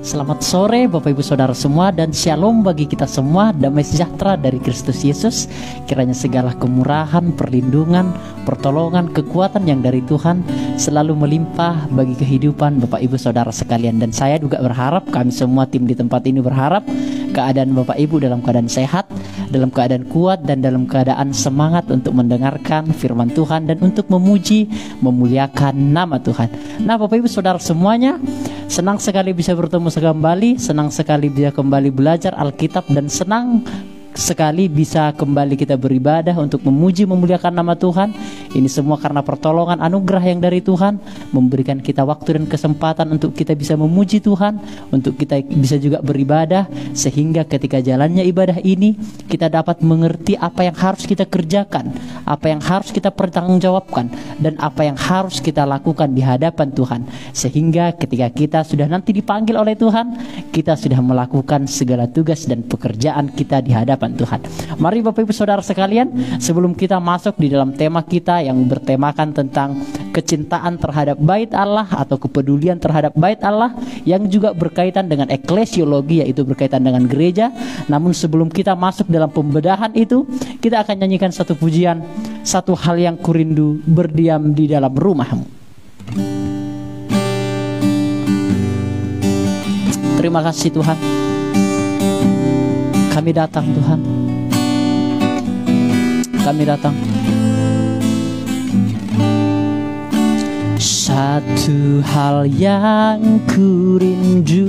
Selamat sore Bapak Ibu Saudara semua, dan shalom bagi kita semua. Damai sejahtera dari Kristus Yesus. Kiranya segala kemurahan, perlindungan, pertolongan, kekuatan yang dari Tuhan selalu melimpah bagi kehidupan Bapak Ibu Saudara sekalian. Dan saya juga berharap, kami semua tim di tempat ini berharap keadaan Bapak Ibu dalam keadaan sehat, dalam keadaan kuat, dan dalam keadaan semangat untuk mendengarkan firman Tuhan dan untuk memuji, memuliakan nama Tuhan. Nah Bapak Ibu Saudara semuanya, senang sekali bisa bertemu kembali, senang sekali bisa kembali belajar Alkitab, dan senang sekali bisa kembali kita beribadah untuk memuji, memuliakan nama Tuhan. Ini semua karena pertolongan anugerah yang dari Tuhan, memberikan kita waktu dan kesempatan untuk kita bisa memuji Tuhan, untuk kita bisa juga beribadah, sehingga ketika jalannya ibadah ini kita dapat mengerti apa yang harus kita kerjakan, apa yang harus kita pertanggungjawabkan, dan apa yang harus kita lakukan di hadapan Tuhan, sehingga ketika kita sudah nanti dipanggil oleh Tuhan, kita sudah melakukan segala tugas dan pekerjaan kita di hadapan Tuhan. Mari Bapak Ibu Saudara sekalian, sebelum kita masuk di dalam tema kita yang bertemakan tentang kecintaan terhadap bait Allah atau kepedulian terhadap bait Allah, yang juga berkaitan dengan eklesiologi, yaitu berkaitan dengan gereja. Namun sebelum kita masuk dalam pembedahan itu, kita akan nyanyikan satu pujian, satu hal yang kurindu berdiam di dalam rumahmu. Terima kasih Tuhan. Kami datang Tuhan, kami datang. Satu hal yang kurindu,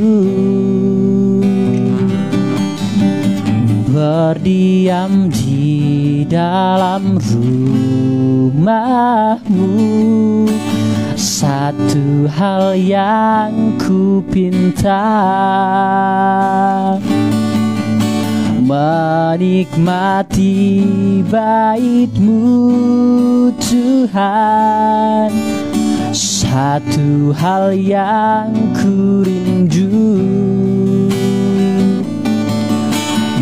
berdiam di dalam rumahmu. Satu hal yang kupinta, menikmati bait-Mu Tuhan. Satu hal yang kurindu,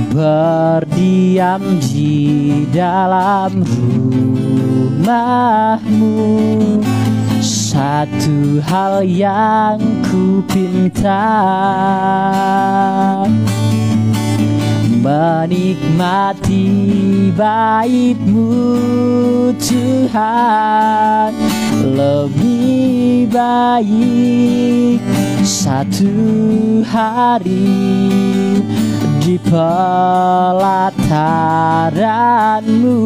berdiam di dalam rumah-Mu. Satu hal yang kupinta, menikmati bait-Mu Tuhan. Lebih baik satu hari di pelataran-Mu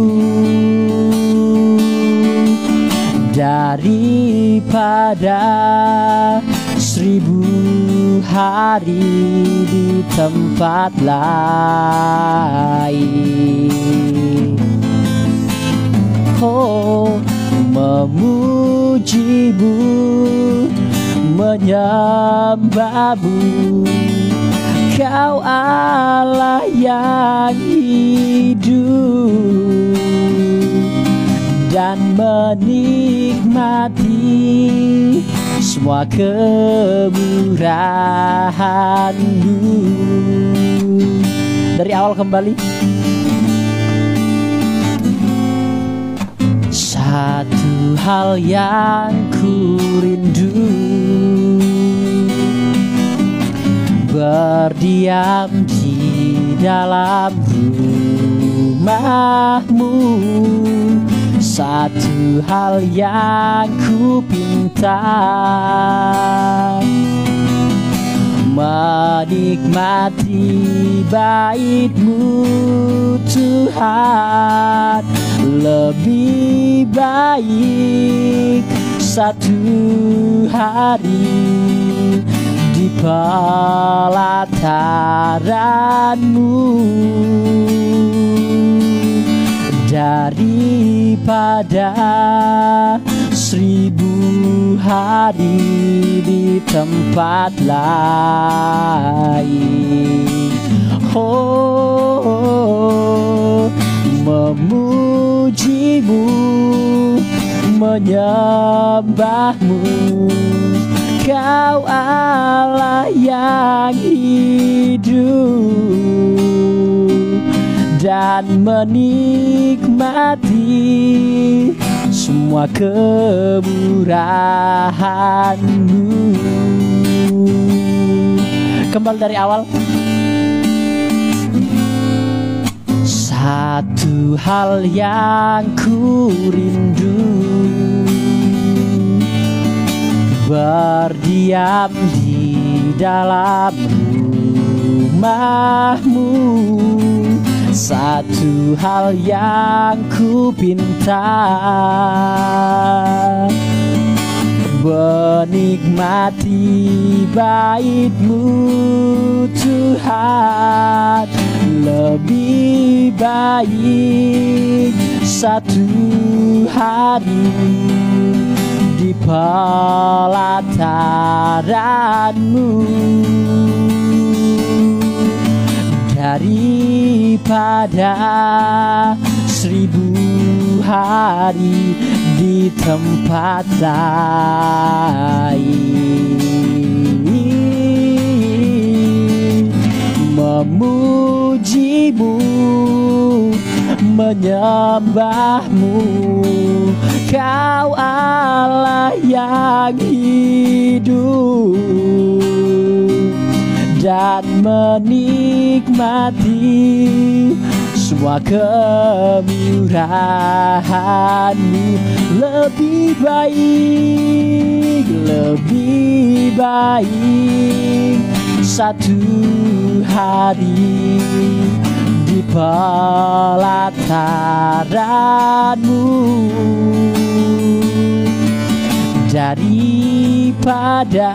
daripada 1000 hari di tempat lain. Oh, memuji-Mu, menyembah-Mu, Kau Allah yang hidup, dan menikmati semua kemurahan-Mu. Dari awal kembali. Satu hal yang kurindu, berdiam di dalam rumah-Mu. Satu hal yang kupinta, menikmati bait-Mu Tuhan. Lebih baik satu hari di pelataran-Mu daripada 1000 hari di tempat lain. Oh, memuji-Mu, menyembah-Mu, Kau Allah yang hidup, dan menikmati semua kemurahan-Mu Kembali dari awal. Satu hal yang ku rindu, berdiam di dalam rumahmu. Satu hal yang ku pinta, menikmati bait-Mu Tuhan. Lebih baik satu hari di pelataran-Mu daripada 1000 hari di tempat lain. Memuji-Mu, menyembah-Mu, Kau Allah yang hidup, dan menikmati semua kemurahan-Mu. Lebih baik satu hari di pelataran-Mu daripada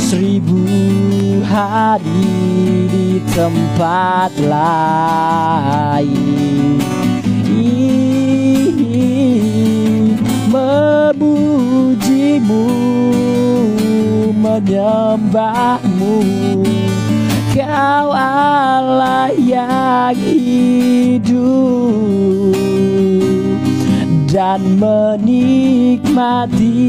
1000 hari di tempat lain. Memuji-Mu, menyembah-Mu, Kau Allah yang hidup, dan menikmati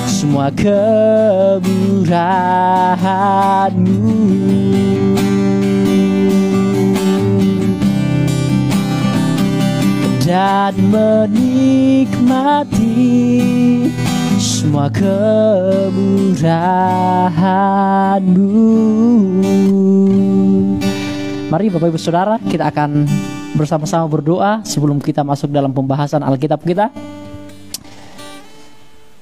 semua kemurahan-Mu. Dan menikmati semua kemurahan-Mu. Mari Bapak Ibu Saudara, kita akan bersama-sama berdoa sebelum kita masuk dalam pembahasan Alkitab kita.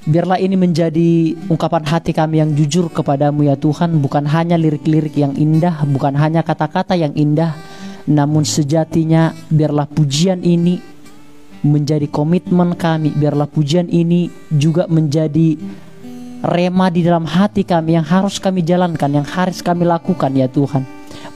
Biarlah ini menjadi ungkapan hati kami yang jujur kepadamu ya Tuhan. Bukan hanya lirik-lirik yang indah, bukan hanya kata-kata yang indah, namun sejatinya biarlah pujian ini menjadi komitmen kami. Biarlah pujian ini juga menjadi rema di dalam hati kami yang harus kami jalankan, yang harus kami lakukan ya Tuhan.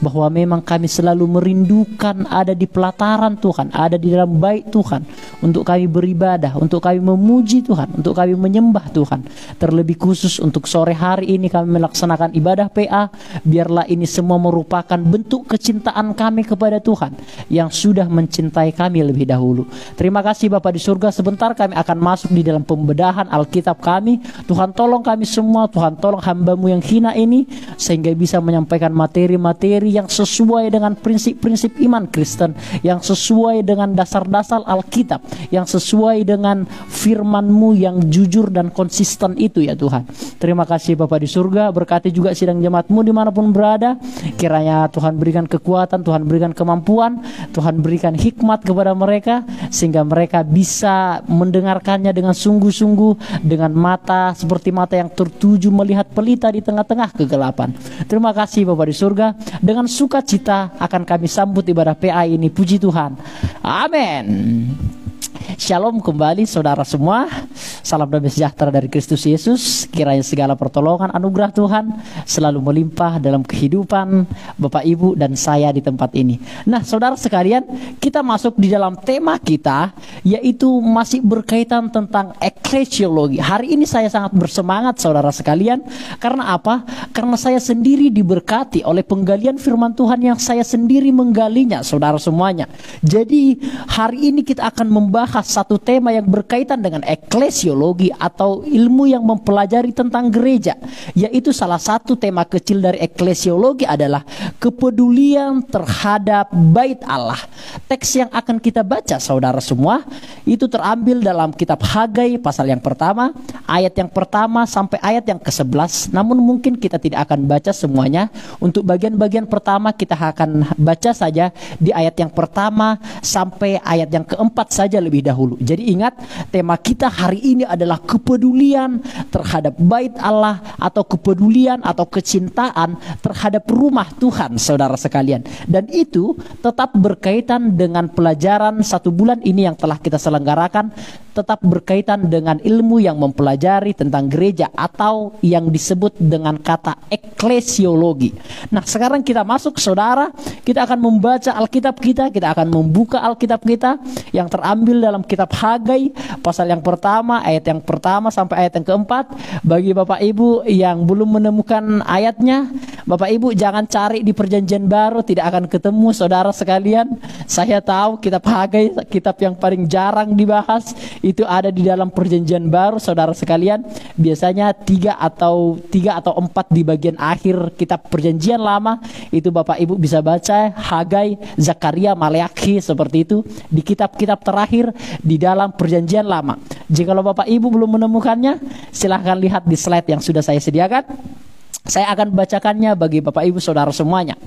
Bahwa memang kami selalu merindukan ada di pelataran Tuhan, ada di dalam bait Tuhan, untuk kami beribadah, untuk kami memuji Tuhan, untuk kami menyembah Tuhan. Terlebih khusus untuk sore hari ini kami melaksanakan ibadah PA. Biarlah ini semua merupakan bentuk kecintaan kami kepada Tuhan yang sudah mencintai kami lebih dahulu. Terima kasih Bapa di surga. Sebentar kami akan masuk di dalam pembedahan Alkitab kami. Tuhan tolong kami semua, Tuhan tolong hamba-Mu yang hina ini, sehingga bisa menyampaikan materi-materi yang sesuai dengan prinsip-prinsip iman Kristen, yang sesuai dengan dasar-dasar Alkitab, yang sesuai dengan firman-Mu yang jujur dan konsisten itu ya Tuhan. Terima kasih Bapa di surga. Berkati juga sidang jemaat-Mu dimanapun berada. Kiranya Tuhan berikan kekuatan, Tuhan berikan kemampuan, Tuhan berikan hikmat kepada mereka, sehingga mereka bisa mendengarkannya dengan sungguh-sungguh, dengan mata seperti mata yang tertuju melihat pelita di tengah-tengah kegelapan. Terima kasih Bapa di surga. Dengan sukacita akan kami sambut ibadah PA ini. Puji Tuhan. Amin. Shalom kembali saudara semua. Salam damai sejahtera dari Kristus Yesus. Kiranya segala pertolongan anugerah Tuhan selalu melimpah dalam kehidupan Bapak Ibu dan saya di tempat ini. Nah saudara sekalian, kita masuk di dalam tema kita, yaitu masih berkaitan tentang eklesiologi. Hari ini saya sangat bersemangat saudara sekalian. Karena apa? Karena saya sendiri diberkati oleh penggalian firman Tuhan yang saya sendiri menggalinya saudara semuanya. Jadi hari ini kita akan membahas satu tema yang berkaitan dengan eklesiologi. eklesiologi atau ilmu yang mempelajari tentang gereja, yaitu salah satu tema kecil dari eklesiologi adalah kepedulian terhadap bait Allah. Teks yang akan kita baca saudara semua itu terambil dalam kitab Hagai pasal yang pertama, ayat yang pertama sampai ayat yang ke-11. Namun mungkin kita tidak akan baca semuanya. Untuk bagian-bagian pertama kita akan baca saja di ayat yang pertama sampai ayat yang keempat saja lebih dahulu. Jadi ingat, tema kita hari ini adalah kepedulian terhadap bait Allah atau kepedulian atau kecintaan terhadap rumah Tuhan, saudara sekalian. Dan itu tetap berkaitan dengan pelajaran 1 bulan ini yang telah kita selenggarakan, tetap berkaitan dengan ilmu yang mempelajari tentang gereja atau yang disebut dengan kata eklesiologi. Nah, sekarang kita masuk saudara, kita akan membaca Alkitab kita akan membuka Alkitab kita yang terambil dalam kitab Hagai pasal yang pertama, ayat yang pertama sampai ayat yang keempat. Bagi Bapak Ibu yang belum menemukan ayatnya, Bapak Ibu jangan cari di Perjanjian Baru, tidak akan ketemu saudara sekalian. Saya tahu kitab Hagai, kitab yang paling jarang dibahas, itu ada di dalam Perjanjian Baru saudara sekalian. Biasanya 3 atau 4 di bagian akhir kitab Perjanjian Lama. Itu Bapak Ibu bisa baca Hagai, Zakaria, Maleakhi, seperti itu di kitab-kitab terakhir di dalam Perjanjian Lama. Jikalau Bapak Ibu belum menemukannya, silahkan lihat di slide yang sudah saya sediakan. Saya akan bacakannya bagi Bapak Ibu saudara semuanya.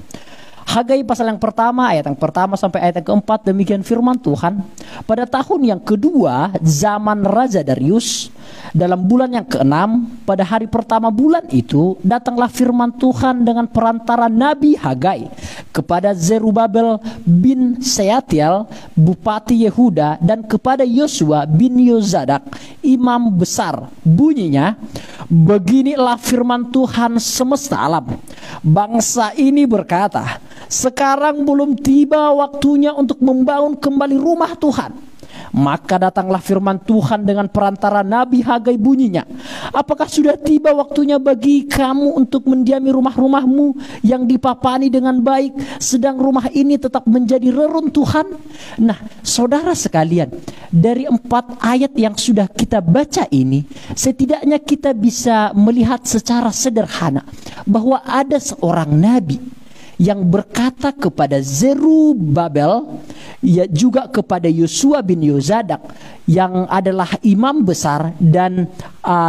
Hagai pasal yang pertama, ayat yang pertama sampai ayat yang keempat. Demikian firman Tuhan. Pada tahun yang kedua zaman Raja Darius, dalam bulan yang ke-6, pada hari pertama bulan itu, datanglah firman Tuhan dengan perantara Nabi Hagai kepada Zerubabel bin Sealtiel, bupati Yehuda, dan kepada Yosua bin Yozadak, imam besar. Bunyinya, beginilah firman Tuhan semesta alam. Bangsa ini berkata, sekarang belum tiba waktunya untuk membangun kembali rumah Tuhan. Maka datanglah firman Tuhan dengan perantara Nabi Hagai, bunyinya, apakah sudah tiba waktunya bagi kamu untuk mendiami rumah-rumahmu yang dipapani dengan baik, sedang rumah ini tetap menjadi reruntuhan? Nah, saudara sekalian, dari 4 ayat yang sudah kita baca ini, setidaknya kita bisa melihat secara sederhana bahwa ada seorang nabi yang berkata kepada Zerubabel, ya juga kepada Yosua bin Yozadak yang adalah imam besar, dan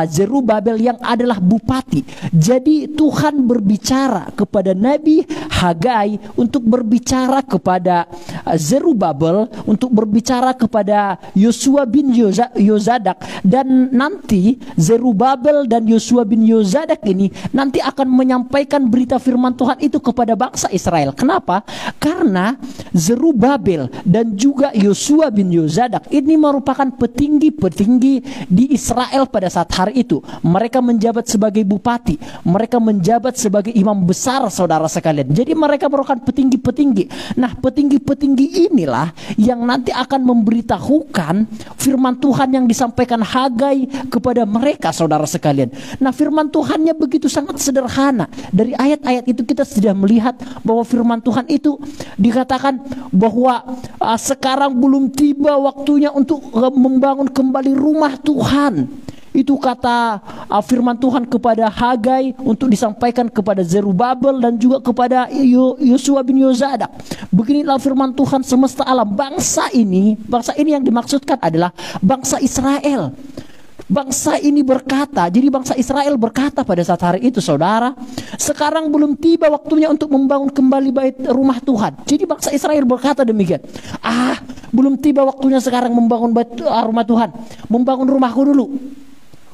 Zerubabel yang adalah bupati. Jadi Tuhan berbicara kepada Nabi Hagai untuk berbicara kepada Zerubabel, untuk berbicara kepada Yosua bin Yozadak, dan nanti Zerubabel dan Yosua bin Yozadak ini nanti akan menyampaikan berita firman Tuhan itu kepada bangsa Israel. Kenapa? Karena Zerubabel dan juga Yosua bin Yozadak ini merupakan petinggi-petinggi di Israel pada saat hari itu. Mereka menjabat sebagai bupati, mereka menjabat sebagai imam besar, saudara sekalian. Jadi mereka merupakan petinggi-petinggi. Nah, petinggi-petinggi inilah yang nanti akan memberitahukan firman Tuhan yang disampaikan Hagai kepada mereka, saudara sekalian. Nah, firman Tuhannya begitu sangat sederhana. Dari ayat-ayat itu kita sudah melihat bahwa firman Tuhan itu dikatakan bahwa sekarang belum tiba waktunya untuk membangun kembali rumah Tuhan. Itu kata firman Tuhan kepada Hagai untuk disampaikan kepada Zerubabel dan juga kepada Yosua bin Yozadak. Beginilah firman Tuhan semesta alam. Bangsa ini yang dimaksudkan adalah bangsa Israel. Bangsa ini berkata, jadi bangsa Israel berkata pada saat hari itu, saudara, sekarang belum tiba waktunya untuk membangun kembali bait rumah Tuhan. Jadi bangsa Israel berkata demikian. Belum tiba waktunya sekarang membangun bait rumah Tuhan, membangun rumahku dulu.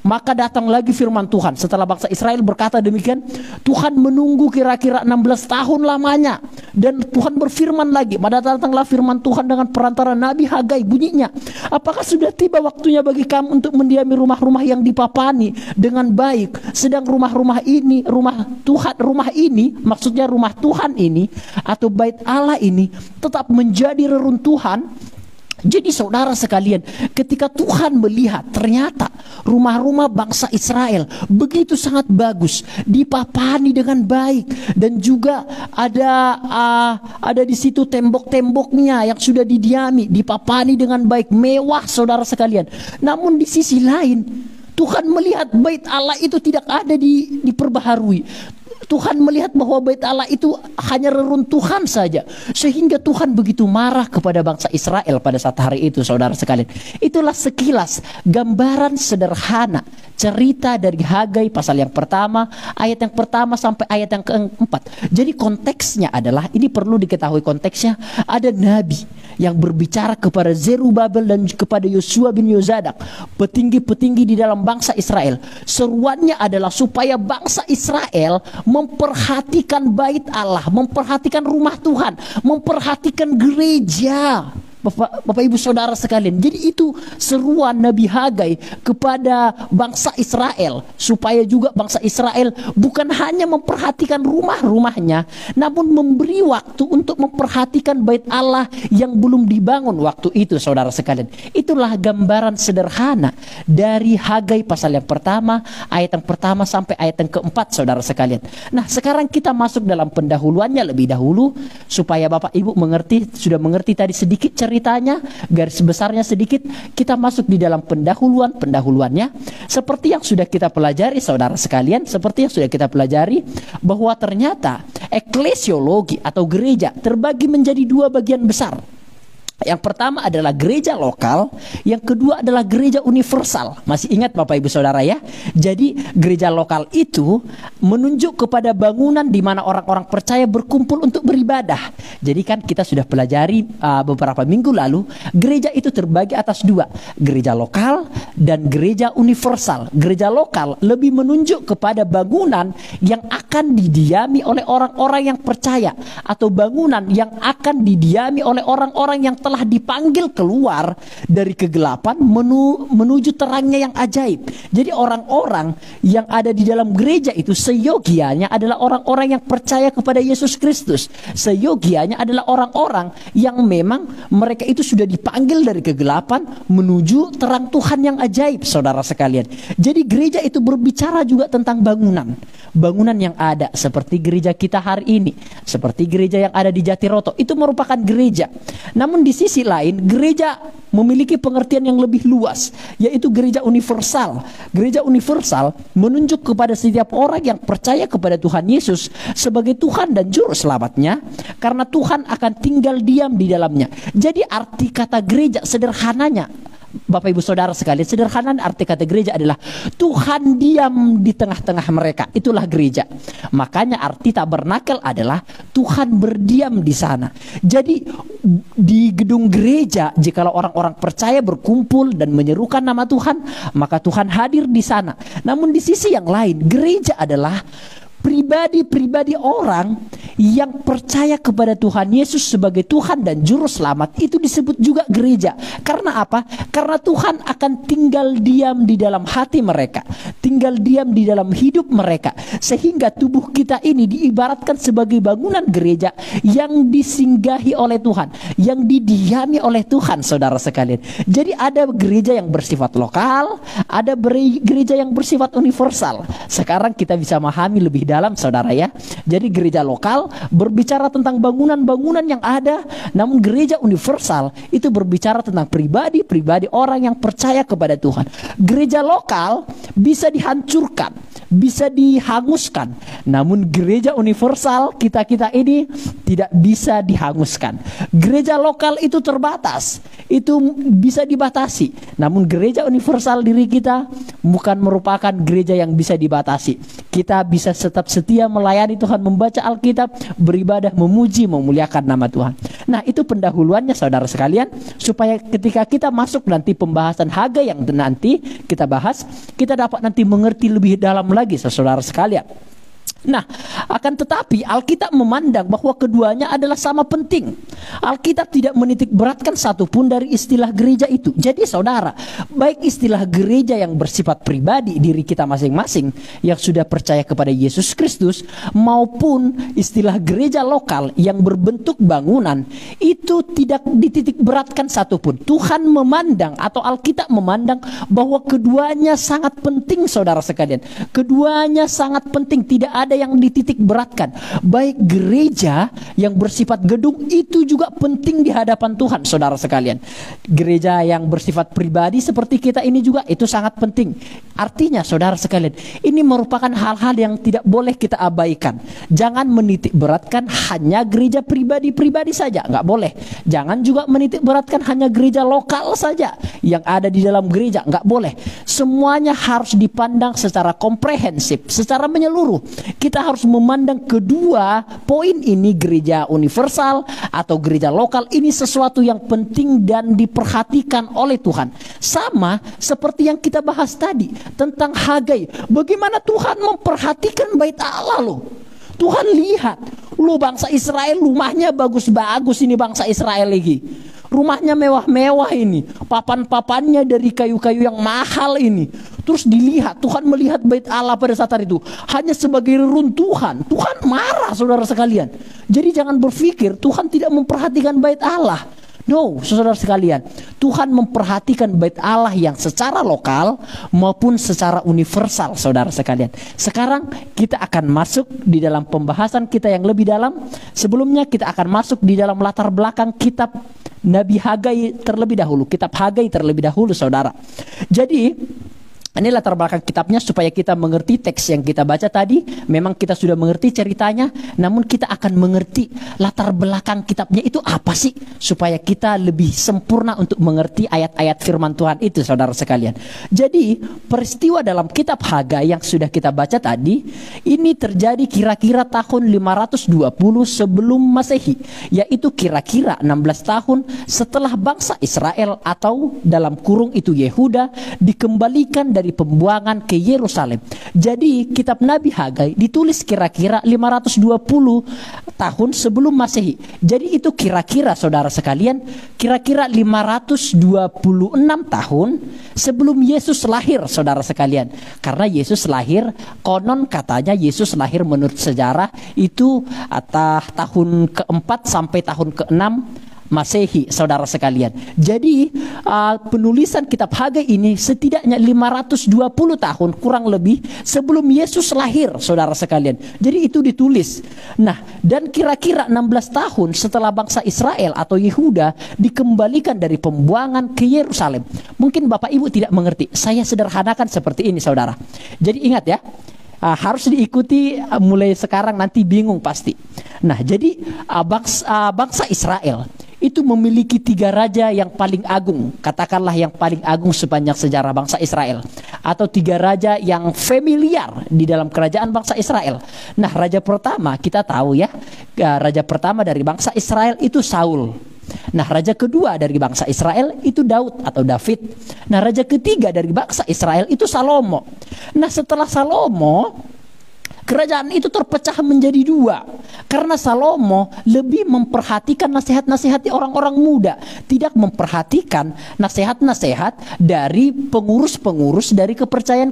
Maka datang lagi firman Tuhan. Setelah bangsa Israel berkata demikian, Tuhan menunggu kira-kira 16 tahun lamanya. Dan Tuhan berfirman lagi. Maka datanglah firman Tuhan dengan perantara Nabi Hagai, bunyinya, apakah sudah tiba waktunya bagi kamu untuk mendiami rumah-rumah yang dipapani dengan baik, sedang rumah-rumah ini, rumah ini, maksudnya rumah Tuhan ini atau bait Allah ini tetap menjadi reruntuhan. Jadi saudara sekalian, ketika Tuhan melihat ternyata rumah-rumah bangsa Israel begitu sangat bagus, dipapani dengan baik, dan juga ada di situ tembok-temboknya yang sudah didiami, dipapani dengan baik, mewah saudara sekalian. Namun di sisi lain Tuhan melihat bait Allah itu tidak ada diperbaharui. Tuhan melihat bahwa bait Allah itu hanya reruntuhan saja, sehingga Tuhan begitu marah kepada bangsa Israel pada saat hari itu saudara sekalian. Itulah sekilas gambaran sederhana cerita dari Hagai pasal yang pertama, ayat yang pertama sampai ayat yang keempat. Jadi konteksnya adalah, ini perlu diketahui konteksnya, ada nabi yang berbicara kepada Zerubabel dan kepada Yosua bin Yozadak, petinggi-petinggi di dalam bangsa Israel. Seruannya adalah supaya bangsa Israel memperhatikan bait Allah, memperhatikan rumah Tuhan, memperhatikan gereja. Bapak Ibu Saudara sekalian, jadi itu seruan Nabi Hagai kepada bangsa Israel, supaya juga bangsa Israel bukan hanya memperhatikan rumah-rumahnya, namun memberi waktu untuk memperhatikan bait Allah yang belum dibangun waktu itu saudara sekalian. Itulah gambaran sederhana dari Hagai pasal yang pertama, ayat yang pertama sampai ayat yang keempat saudara sekalian. Nah sekarang kita masuk dalam pendahuluannya lebih dahulu, supaya Bapak Ibu mengerti, sudah mengerti tadi sedikit ceritanya, garis besarnya sedikit, kita masuk di dalam pendahuluannya. Seperti yang sudah kita pelajari saudara sekalian, seperti yang sudah kita pelajari, bahwa ternyata eklesiologi atau gereja terbagi menjadi dua bagian besar. Yang pertama adalah gereja lokal, yang kedua adalah gereja universal. Masih ingat Bapak Ibu Saudara ya? Jadi gereja lokal itu menunjuk kepada bangunan di mana orang-orang percaya berkumpul untuk beribadah. Jadi kan kita sudah pelajari beberapa minggu lalu, gereja itu terbagi atas dua, gereja lokal dan gereja universal. Gereja lokal lebih menunjuk kepada bangunan yang akan didiami oleh orang-orang yang percaya, atau bangunan yang akan didiami oleh orang-orang yang telah dipanggil keluar dari kegelapan menuju terangnya yang ajaib. Jadi orang-orang yang ada di dalam gereja itu seyogianya adalah orang-orang yang percaya kepada Yesus Kristus. Seyogianya adalah orang-orang yang memang mereka itu sudah dipanggil dari kegelapan menuju terang Tuhan yang ajaib saudara sekalian. Jadi gereja itu berbicara juga tentang bangunan. Bangunan yang ada seperti gereja kita hari ini, seperti gereja yang ada di Jatiroto, itu merupakan gereja. Namun di sisi lain, gereja memiliki pengertian yang lebih luas, yaitu gereja universal. Gereja universal menunjuk kepada setiap orang yang percaya kepada Tuhan Yesus sebagai Tuhan dan Juru Selamatnya, karena Tuhan akan tinggal diam di dalamnya. Jadi arti kata gereja sederhananya, Bapak Ibu Saudara sekalian, sederhana arti kata gereja adalah Tuhan diam di tengah-tengah mereka. Itulah gereja. Makanya arti tabernakel adalah Tuhan berdiam di sana. Jadi di gedung gereja, jikalau orang-orang percaya berkumpul dan menyerukan nama Tuhan, maka Tuhan hadir di sana. Namun di sisi yang lain, gereja adalah pribadi-pribadi orang yang percaya kepada Tuhan Yesus sebagai Tuhan dan Juru Selamat. Itu disebut juga gereja. Karena apa? Karena Tuhan akan tinggal diam di dalam hati mereka, tinggal diam di dalam hidup mereka, sehingga tubuh kita ini diibaratkan sebagai bangunan gereja yang disinggahi oleh Tuhan, yang didiami oleh Tuhan saudara sekalian. Jadi ada gereja yang bersifat lokal, ada gereja yang bersifat universal. Sekarang kita bisa memahami lebih dalam saudara ya. Jadi gereja lokal berbicara tentang bangunan-bangunan yang ada, namun gereja universal itu berbicara tentang pribadi-pribadi orang yang percaya kepada Tuhan. Gereja lokal bisa dihancurkan, bisa dihanguskan, namun gereja universal kita ini tidak bisa dihanguskan. Gereja lokal itu terbatas, itu bisa dibatasi, namun gereja universal diri kita bukan merupakan gereja yang bisa dibatasi. Kita bisa tetap setia melayani Tuhan, membaca Alkitab, beribadah, memuji, memuliakan nama Tuhan. Nah itu pendahuluannya saudara sekalian, supaya ketika kita masuk nanti pembahasan Hagai yang nanti kita bahas, kita dapat nanti mengerti lebih dalam lagi saudara sekalian. Nah, akan tetapi Alkitab memandang bahwa keduanya adalah sama penting. Alkitab tidak menitik beratkan satupun dari istilah gereja itu. Jadi saudara, baik istilah gereja yang bersifat pribadi diri kita masing-masing yang sudah percaya kepada Yesus Kristus, maupun istilah gereja lokal yang berbentuk bangunan, itu tidak dititik beratkan satupun. Tuhan memandang atau Alkitab memandang bahwa keduanya sangat penting, saudara sekalian. Keduanya sangat penting, tidak ada yang dititik beratkan. Baik gereja yang bersifat gedung itu juga penting di hadapan Tuhan, saudara sekalian. Gereja yang bersifat pribadi seperti kita ini juga itu sangat penting. Artinya saudara sekalian, ini merupakan hal-hal yang tidak boleh kita abaikan. Jangan menitik beratkan hanya gereja pribadi-pribadi saja, nggak boleh. Jangan juga menitik beratkan hanya gereja lokal saja yang ada di dalam gereja, nggak boleh. Semuanya harus dipandang secara komprehensif, secara menyeluruh. Kita harus memandang kedua poin ini, gereja universal atau gereja lokal, ini sesuatu yang penting dan diperhatikan oleh Tuhan. Sama seperti yang kita bahas tadi tentang Hagai. Bagaimana Tuhan memperhatikan bait Allah loh. Tuhan lihat, lu bangsa Israel rumahnya bagus-bagus ini, bangsa Israel lagi. Rumahnya mewah-mewah ini, papan-papannya dari kayu-kayu yang mahal ini. Terus dilihat, Tuhan melihat bait Allah pada saat itu hanya sebagai reruntuhan. Tuhan marah, saudara sekalian. Jadi jangan berpikir Tuhan tidak memperhatikan bait Allah. No, saudara sekalian, Tuhan memperhatikan bait Allah yang secara lokal maupun secara universal, saudara sekalian. Sekarang kita akan masuk di dalam pembahasan kita yang lebih dalam. Sebelumnya kita akan masuk di dalam latar belakang kitab Nabi Hagai terlebih dahulu, kitab Hagai terlebih dahulu, saudara. Jadi ini latar belakang kitabnya supaya kita mengerti teks yang kita baca tadi. Memang kita sudah mengerti ceritanya, namun kita akan mengerti latar belakang kitabnya itu apa sih, supaya kita lebih sempurna untuk mengerti ayat-ayat firman Tuhan itu, saudara sekalian. Jadi peristiwa dalam kitab Hagai yang sudah kita baca tadi ini terjadi kira-kira tahun 520 sebelum Masehi, yaitu kira-kira 16 tahun setelah bangsa Israel atau dalam kurung itu Yehuda dikembalikan dari pembuangan ke Yerusalem. Jadi kitab Nabi Hagai ditulis kira-kira 520 tahun sebelum Masehi. Jadi itu kira-kira, saudara sekalian, kira-kira 526 tahun sebelum Yesus lahir, saudara sekalian. Karena Yesus lahir, konon katanya Yesus lahir menurut sejarah itu tahun keempat sampai tahun keenam Masehi, saudara sekalian. Jadi penulisan kitab Hagai ini setidaknya 520 tahun kurang lebih sebelum Yesus lahir, saudara sekalian. Jadi itu ditulis. Nah, dan kira-kira 16 tahun setelah bangsa Israel atau Yehuda dikembalikan dari pembuangan ke Yerusalem. Mungkin Bapak Ibu tidak mengerti. Saya sederhanakan seperti ini, saudara. Jadi ingat ya, harus diikuti mulai sekarang, nanti bingung pasti. Nah, jadi bangsa Israel itu memiliki 3 raja yang paling agung, katakanlah yang paling agung sepanjang sejarah bangsa Israel, atau 3 raja yang familiar di dalam kerajaan bangsa Israel. Nah, raja pertama kita tahu ya, raja pertama dari bangsa Israel itu Saul. Nah, raja kedua dari bangsa Israel itu Daud atau David. Nah, raja ketiga dari bangsa Israel itu Salomo. Nah, setelah Salomo, kerajaan itu terpecah menjadi 2 karena Salomo lebih memperhatikan nasihat-nasihat orang-orang muda, tidak memperhatikan nasihat-nasihat dari pengurus-pengurus dari kepercayaan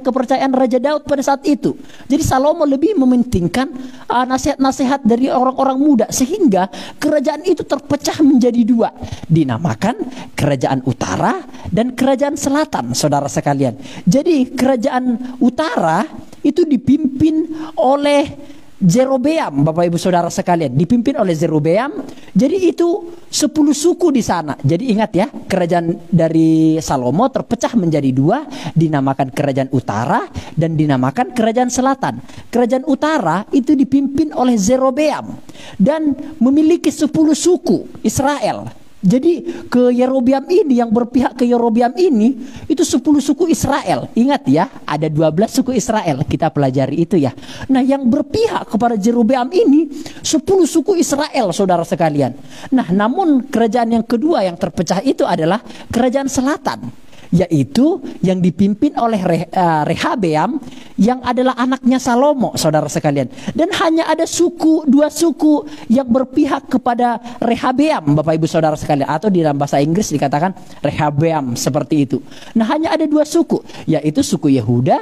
Raja Daud pada saat itu. Jadi Salomo lebih mementingkan nasihat-nasihat dari orang-orang muda, sehingga kerajaan itu terpecah menjadi 2, dinamakan kerajaan utara dan kerajaan selatan, saudara sekalian. Jadi kerajaan utara itu dipimpin oleh Jerobeam, Bapak Ibu Saudara sekalian, dipimpin oleh Jerobeam. Jadi itu 10 suku di sana. Jadi ingat ya, kerajaan dari Salomo terpecah menjadi 2, dinamakan kerajaan utara dan dinamakan kerajaan selatan. Kerajaan utara itu dipimpin oleh Jerobeam dan memiliki 10 suku Israel. Jadi ke Yerobeam ini, yang berpihak ke Yerobeam ini itu 10 suku Israel. Ingat ya, ada 12 suku Israel, kita pelajari itu ya. Nah, yang berpihak kepada Yerobeam ini 10 suku Israel, saudara sekalian. Nah, namun kerajaan yang kedua yang terpecah itu adalah kerajaan selatan. yaitu yang dipimpin oleh Rehabeam yang adalah anaknya Salomo, saudara sekalian. Dan hanya ada dua suku yang berpihak kepada Rehabeam, Bapak Ibu saudara sekalian, atau di dalam bahasa Inggris dikatakan Rehabeam, seperti itu. Nah, hanya ada dua suku, yaitu suku Yehuda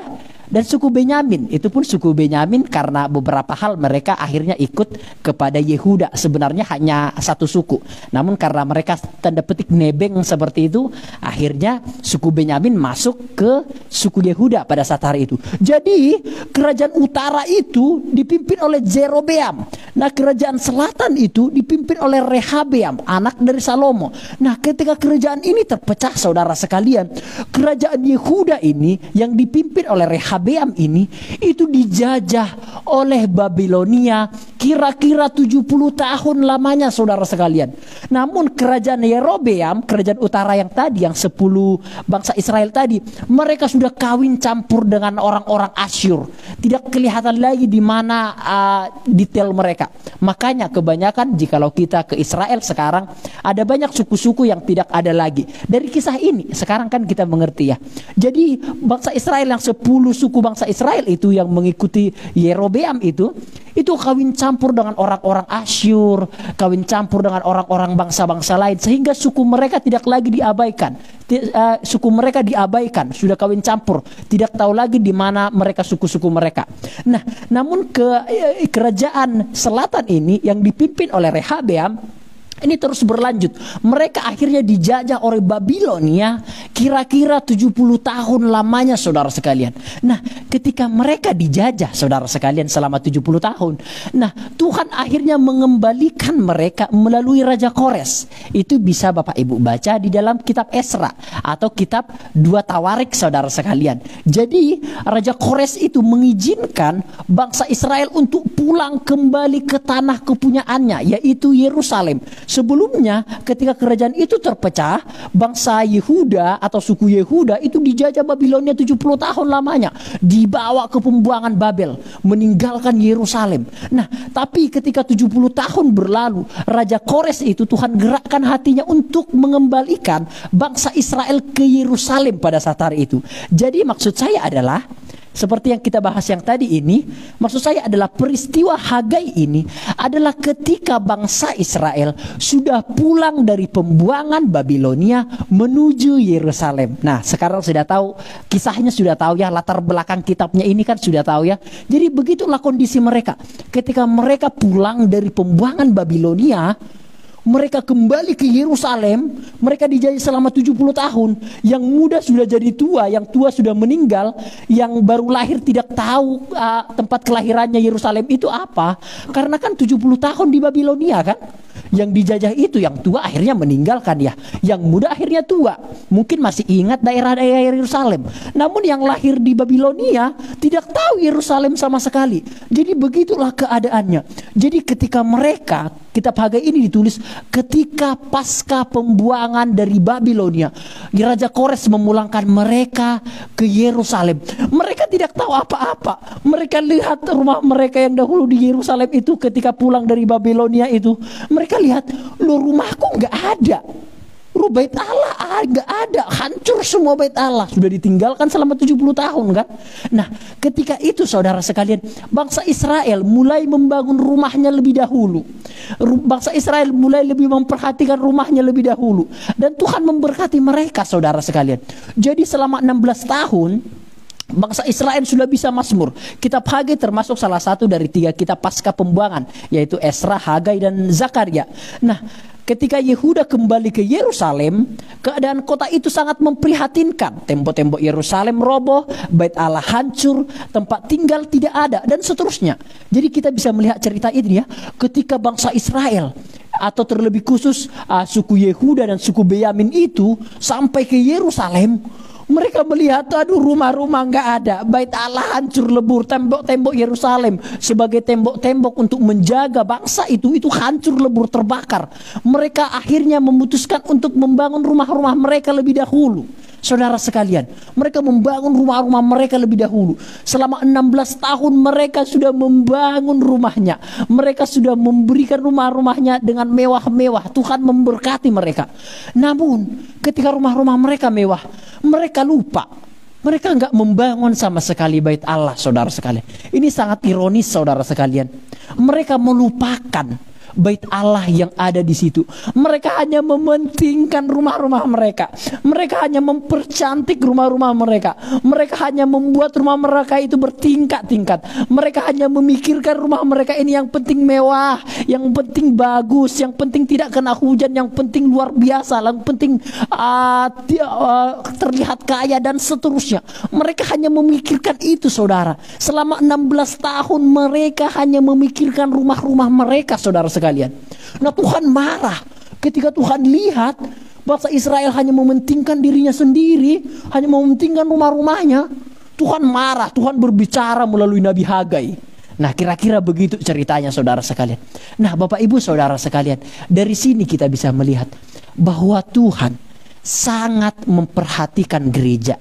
dan suku Benyamin. Itu pun suku Benyamin karena beberapa hal mereka akhirnya ikut kepada Yehuda. Sebenarnya hanya satu suku, namun karena mereka tanda petik nebeng seperti itu, akhirnya suku Benyamin masuk ke suku Yehuda pada saat hari itu. Jadi kerajaan utara itu dipimpin oleh Jerobeam. Nah, kerajaan selatan itu dipimpin oleh Rehabeam, anak dari Salomo. Nah, ketika kerajaan ini terpecah, saudara sekalian, kerajaan Yehuda ini yang dipimpin oleh Rehabeam ini itu dijajah oleh Babilonia kira-kira 70 tahun lamanya, saudara sekalian. Namun kerajaan Yerobeam, kerajaan utara yang tadi, yang 10 bangsa Israel tadi, mereka sudah kawin campur dengan orang-orang Asyur. Tidak kelihatan lagi di mana detail mereka. Makanya kebanyakan jikalau kita ke Israel sekarang, ada banyak suku-suku yang tidak ada lagi. Dari kisah ini sekarang kan kita mengerti ya. Jadi bangsa Israel yang 10 suku bangsa Israel itu yang mengikuti Yerobeam itu kawin campur dengan orang-orang Asyur, kawin campur dengan orang-orang bangsa-bangsa lain, sehingga suku mereka tidak lagi diabaikan. Suku mereka diabaikan, sudah kawin campur, tidak tahu lagi di mana mereka suku-suku mereka. Nah, namun kerajaan selatan ini yang dipimpin oleh Rehabeam ini terus berlanjut. Mereka akhirnya dijajah oleh Babilonia kira-kira 70 tahun lamanya, saudara sekalian. Nah, ketika mereka dijajah, saudara sekalian, selama 70 tahun. Nah, Tuhan akhirnya mengembalikan mereka melalui Raja Kores. Itu bisa Bapak Ibu baca di dalam kitab Esra atau kitab 2 Tawarik, saudara sekalian. Jadi, Raja Kores itu mengizinkan bangsa Israel untuk pulang kembali ke tanah kepunyaannya, yaitu Yerusalem. Sebelumnya ketika kerajaan itu terpecah, bangsa Yehuda atau suku Yehuda itu dijajah Babilonia 70 tahun lamanya, dibawa ke pembuangan Babel, meninggalkan Yerusalem. Nah, tapi ketika 70 tahun berlalu, Raja Kores itu Tuhan gerakkan hatinya untuk mengembalikan bangsa Israel ke Yerusalem pada saat hari itu. Jadi maksud saya adalah seperti yang kita bahas yang tadi ini, maksud saya adalah peristiwa Hagai ini adalah ketika bangsa Israel sudah pulang dari pembuangan Babilonia menuju Yerusalem. Nah, sekarang sudah tahu, kisahnya sudah tahu ya, latar belakang kitabnya ini kan sudah tahu ya. Jadi begitulah kondisi mereka. Ketika mereka pulang dari pembuangan Babilonia, mereka kembali ke Yerusalem, mereka dijajah selama 70 tahun. Yang muda sudah jadi tua, yang tua sudah meninggal, yang baru lahir tidak tahu tempat kelahirannya Yerusalem itu apa. Karena kan 70 tahun di Babilonia kan. Yang dijajah itu yang tua akhirnya meninggalkan ya. Yang muda akhirnya tua. Mungkin masih ingat daerah-daerah Yerusalem. Namun yang lahir di Babilonia tidak tahu Yerusalem sama sekali. Jadi begitulah keadaannya. Jadi ketika mereka, kitab Hagai ini ditulis ketika pasca pembuangan dari Babilonia, Raja Kores memulangkan mereka ke Yerusalem. Mereka tidak tahu apa-apa. Mereka lihat rumah mereka yang dahulu di Yerusalem itu ketika pulang dari Babilonia itu, mereka lihat, loh, rumahku nggak ada. Bait Allah nggak ada, hancur semua bait Allah, sudah ditinggalkan selama 70 tahun kan. Nah, ketika itu saudara sekalian, bangsa Israel mulai membangun rumahnya lebih dahulu. Bangsa Israel mulai lebih memperhatikan rumahnya lebih dahulu, dan Tuhan memberkati mereka, saudara sekalian. Jadi selama 16 tahun bangsa Israel sudah bisa mazmur. Kitab Hagai termasuk salah satu dari 3 kitab pasca pembuangan, yaitu Esra, Hagai, dan Zakaria. Nah, ketika Yehuda kembali ke Yerusalem, keadaan kota itu sangat memprihatinkan. Tembok-tembok Yerusalem roboh, bait Allah hancur, tempat tinggal tidak ada, dan seterusnya. Jadi kita bisa melihat cerita ini ya, ketika bangsa Israel atau terlebih khusus suku Yehuda dan suku Benyamin itu sampai ke Yerusalem, mereka melihat, aduh, rumah-rumah nggak ada, bait Allah hancur lebur, tembok-tembok Yerusalem sebagai tembok-tembok untuk menjaga bangsa itu hancur lebur, terbakar. Mereka akhirnya memutuskan untuk membangun rumah-rumah mereka lebih dahulu. Saudara sekalian, mereka membangun rumah-rumah mereka lebih dahulu. Selama 16 tahun mereka sudah membangun rumahnya. Mereka sudah memberikan rumah-rumahnya dengan mewah-mewah. Tuhan memberkati mereka. Namun ketika rumah-rumah mereka mewah, Mereka lupa. Mereka nggak membangun sama sekali bait Allah, saudara sekalian. Ini sangat ironis, saudara sekalian. Mereka melupakan bait Allah yang ada di situ. Mereka hanya mementingkan rumah-rumah mereka. Mereka hanya mempercantik rumah-rumah mereka. Mereka hanya membuat rumah mereka itu bertingkat-tingkat. Mereka hanya memikirkan rumah mereka ini yang penting mewah, yang penting bagus, yang penting tidak kena hujan, yang penting luar biasa, yang penting terlihat kaya dan seterusnya. Mereka hanya memikirkan itu, saudara. Selama 16 tahun mereka hanya memikirkan rumah-rumah mereka, saudara sekalian. Nah, Tuhan marah ketika Tuhan lihat bangsa Israel hanya mementingkan dirinya sendiri, hanya mementingkan rumah-rumahnya. Tuhan marah, Tuhan berbicara melalui Nabi Hagai. Nah, kira-kira begitu ceritanya, saudara sekalian. Nah, Bapak Ibu saudara sekalian, dari sini kita bisa melihat bahwa Tuhan sangat memperhatikan gereja.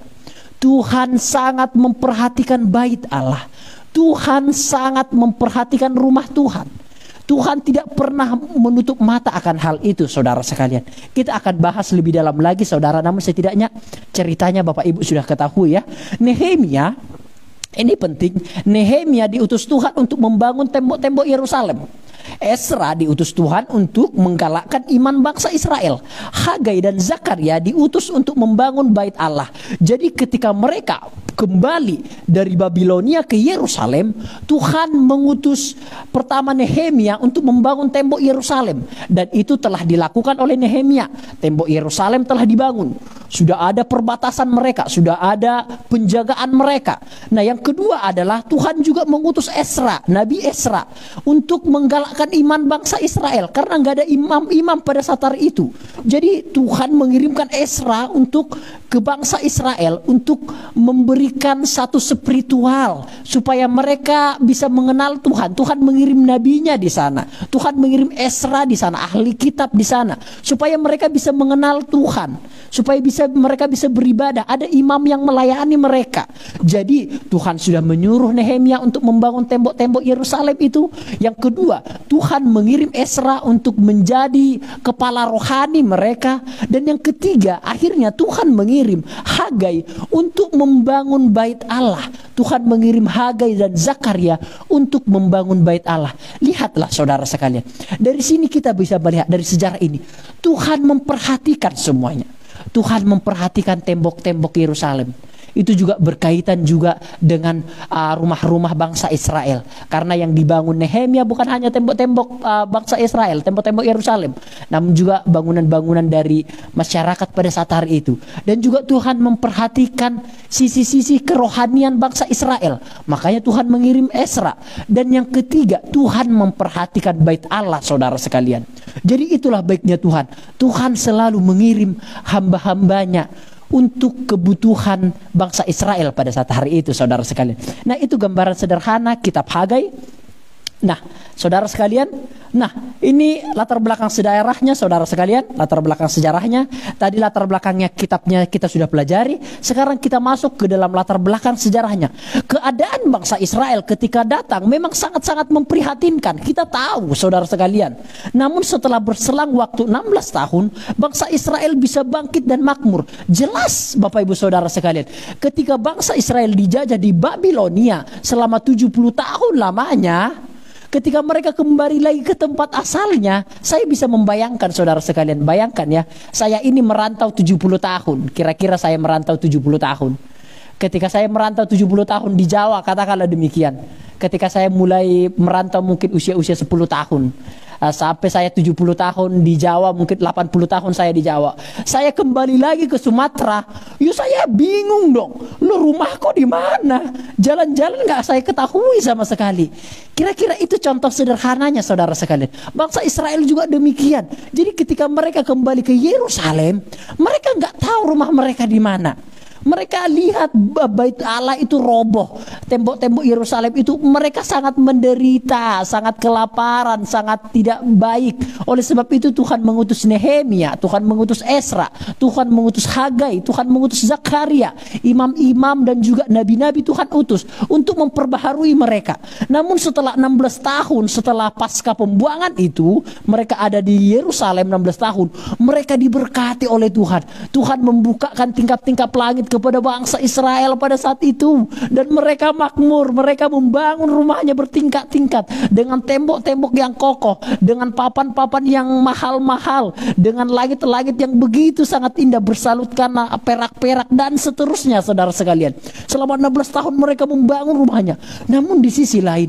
Tuhan sangat memperhatikan bait Allah. Tuhan sangat memperhatikan rumah Tuhan. Tuhan tidak pernah menutup mata akan hal itu, saudara sekalian. Kita akan bahas lebih dalam lagi, saudara. Namun setidaknya ceritanya Bapak Ibu sudah ketahui ya. Nehemia, ini penting. Nehemia diutus Tuhan untuk membangun tembok-tembok Yerusalem. Esra diutus Tuhan untuk menggalakkan iman bangsa Israel. Hagai dan Zakaria diutus untuk membangun bait Allah. Jadi ketika mereka kembali dari Babilonia ke Yerusalem, Tuhan mengutus pertama Nehemia untuk membangun tembok Yerusalem, dan itu telah dilakukan oleh Nehemia. Tembok Yerusalem telah dibangun, sudah ada perbatasan mereka, sudah ada penjagaan mereka. Nah, yang kedua adalah Tuhan juga mengutus Esra, Nabi Esra, untuk menggalakkan iman bangsa Israel, karena nggak ada imam-imam pada saat itu. Jadi Tuhan mengirimkan Esra untuk ke bangsa Israel untuk memberikan satu spiritual supaya mereka bisa mengenal Tuhan. Tuhan mengirim nabinya di sana. Tuhan mengirim Esra di sana, ahli kitab di sana, supaya mereka bisa mengenal Tuhan, supaya mereka bisa beribadah. Ada imam yang melayani mereka. Jadi Tuhan sudah menyuruh Nehemia untuk membangun tembok-tembok Yerusalem itu. Yang kedua, Tuhan mengirim Esra untuk menjadi kepala rohani mereka. Dan yang ketiga, akhirnya Tuhan mengirim Hagai untuk membangun bait Allah. Tuhan mengirim Hagai dan Zakaria untuk membangun bait Allah. Lihatlah saudara sekalian, dari sini kita bisa melihat, dari sejarah ini Tuhan memperhatikan semuanya. Tuhan memperhatikan tembok-tembok Yerusalem. Itu juga berkaitan juga dengan rumah-rumah bangsa Israel. Karena yang dibangun Nehemia bukan hanya tembok-tembok bangsa Israel, tembok-tembok Yerusalem, namun juga bangunan-bangunan dari masyarakat pada saat hari itu. Dan juga Tuhan memperhatikan sisi-sisi kerohanian bangsa Israel. Makanya Tuhan mengirim Esra. Dan yang ketiga, Tuhan memperhatikan bait Allah, saudara sekalian. Jadi itulah baiknya Tuhan. Tuhan selalu mengirim hamba-hambanya untuk kebutuhan bangsa Israel pada saat hari itu, saudara sekalian. Nah, itu gambaran sederhana kitab Hagai. Nah, saudara sekalian, nah ini latar belakang sejarahnya, saudara sekalian, latar belakang sejarahnya. Tadi latar belakangnya kitabnya kita sudah pelajari. Sekarang kita masuk ke dalam latar belakang sejarahnya. Keadaan bangsa Israel ketika datang memang sangat-sangat memprihatinkan. Kita tahu, saudara sekalian. Namun setelah berselang waktu 16 tahun, bangsa Israel bisa bangkit dan makmur. Jelas, Bapak Ibu saudara sekalian, ketika bangsa Israel dijajah di Babilonia selama 70 tahun lamanya, ketika mereka kembali lagi ke tempat asalnya, saya bisa membayangkan, saudara sekalian. Bayangkan ya, saya ini merantau 70 tahun. Kira-kira saya merantau 70 tahun. Ketika saya merantau 70 tahun di Jawa, katakanlah demikian. Ketika saya mulai merantau mungkin usia-usia 10 tahun. Sampai saya 70 tahun di Jawa, mungkin 80 tahun saya di Jawa. Saya kembali lagi ke Sumatera. Yuk saya bingung dong. Lu rumahku di mana? Jalan-jalan nggak saya ketahui sama sekali. Kira-kira itu contoh sederhananya, saudara sekalian. Bangsa Israel juga demikian. Jadi ketika mereka kembali ke Yerusalem, mereka nggak tahu rumah mereka di mana. Mereka lihat bait Allah itu roboh, tembok-tembok Yerusalem itu, mereka sangat menderita, sangat kelaparan, sangat tidak baik. Oleh sebab itu Tuhan mengutus Nehemia, Tuhan mengutus Esra, Tuhan mengutus Hagai, Tuhan mengutus Zakaria, imam-imam dan juga nabi-nabi Tuhan utus untuk memperbaharui mereka. Namun setelah 16 tahun setelah pasca pembuangan itu, mereka ada di Yerusalem 16 tahun, mereka diberkati oleh Tuhan. Tuhan membukakan tingkap-tingkap langit kepada bangsa Israel pada saat itu, dan mereka makmur. Mereka membangun rumahnya bertingkat-tingkat dengan tembok-tembok yang kokoh, dengan papan-papan yang mahal-mahal, dengan langit-langit yang begitu sangat indah bersalutkan perak-perak dan seterusnya. Saudara sekalian, selama 16 tahun mereka membangun rumahnya. Namun di sisi lain,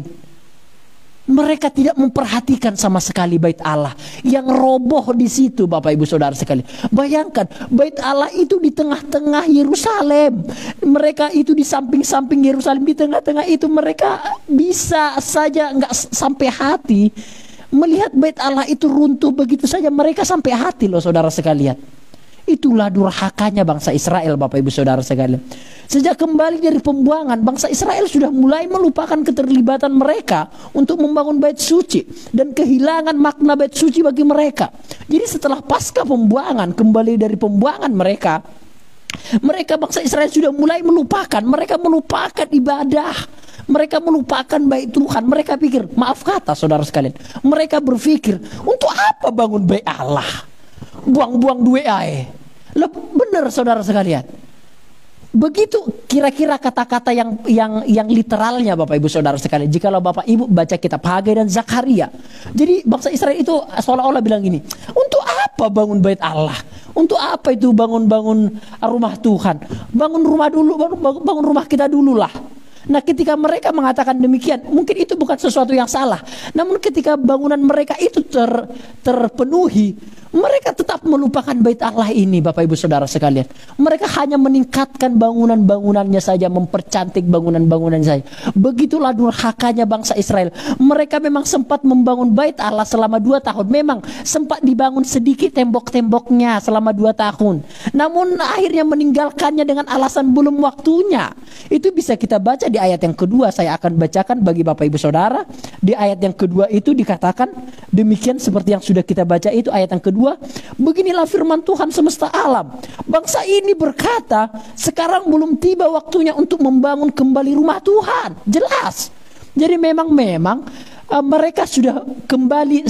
mereka tidak memperhatikan sama sekali bait Allah yang roboh di situ, Bapak Ibu Saudara sekalian. Bayangkan, bait Allah itu di tengah-tengah Yerusalem. Mereka itu di samping-samping Yerusalem, di tengah-tengah itu mereka bisa saja nggak sampai hati melihat bait Allah itu runtuh begitu saja. Mereka sampai hati loh, saudara sekalian. Itulah durhakanya bangsa Israel, Bapak Ibu Saudara sekalian. Sejak kembali dari pembuangan, bangsa Israel sudah mulai melupakan keterlibatan mereka untuk membangun bait suci dan kehilangan makna bait suci bagi mereka. Jadi setelah pasca pembuangan, kembali dari pembuangan mereka bangsa Israel sudah mulai melupakan. Mereka melupakan ibadah, mereka melupakan bait Tuhan. Mereka pikir, maaf kata saudara sekalian, mereka berpikir, untuk apa bangun bait Allah? Buang-buang duit aja. Benar saudara sekalian. Begitu kira-kira kata-kata yang literalnya Bapak Ibu Saudara sekalian. Jikalau Bapak Ibu baca kitab Hagai dan Zakaria. Jadi bangsa Israel itu seolah-olah bilang gini, untuk apa bangun bait Allah? Untuk apa itu bangun-bangun rumah Tuhan? Bangun rumah dulu, bangun rumah kita dulu lah. Nah, ketika mereka mengatakan demikian, mungkin itu bukan sesuatu yang salah. Namun ketika bangunan mereka itu terpenuhi, mereka tetap melupakan bait Allah ini, Bapak Ibu Saudara sekalian. Mereka hanya meningkatkan bangunan-bangunannya saja, mempercantik bangunan-bangunan saja. Begitulah durhakanya bangsa Israel. Mereka memang sempat membangun bait Allah selama 2 tahun. Memang sempat dibangun sedikit tembok-temboknya selama 2 tahun. Namun akhirnya meninggalkannya dengan alasan belum waktunya. Itu bisa kita baca di ayat yang kedua. Saya akan bacakan bagi Bapak Ibu Saudara. Di ayat yang kedua itu dikatakan demikian seperti yang sudah kita baca itu. Ayat yang kedua, beginilah firman Tuhan semesta alam. Bangsa ini berkata, sekarang belum tiba waktunya untuk membangun kembali rumah Tuhan. Jelas. Jadi memang mereka sudah kembali,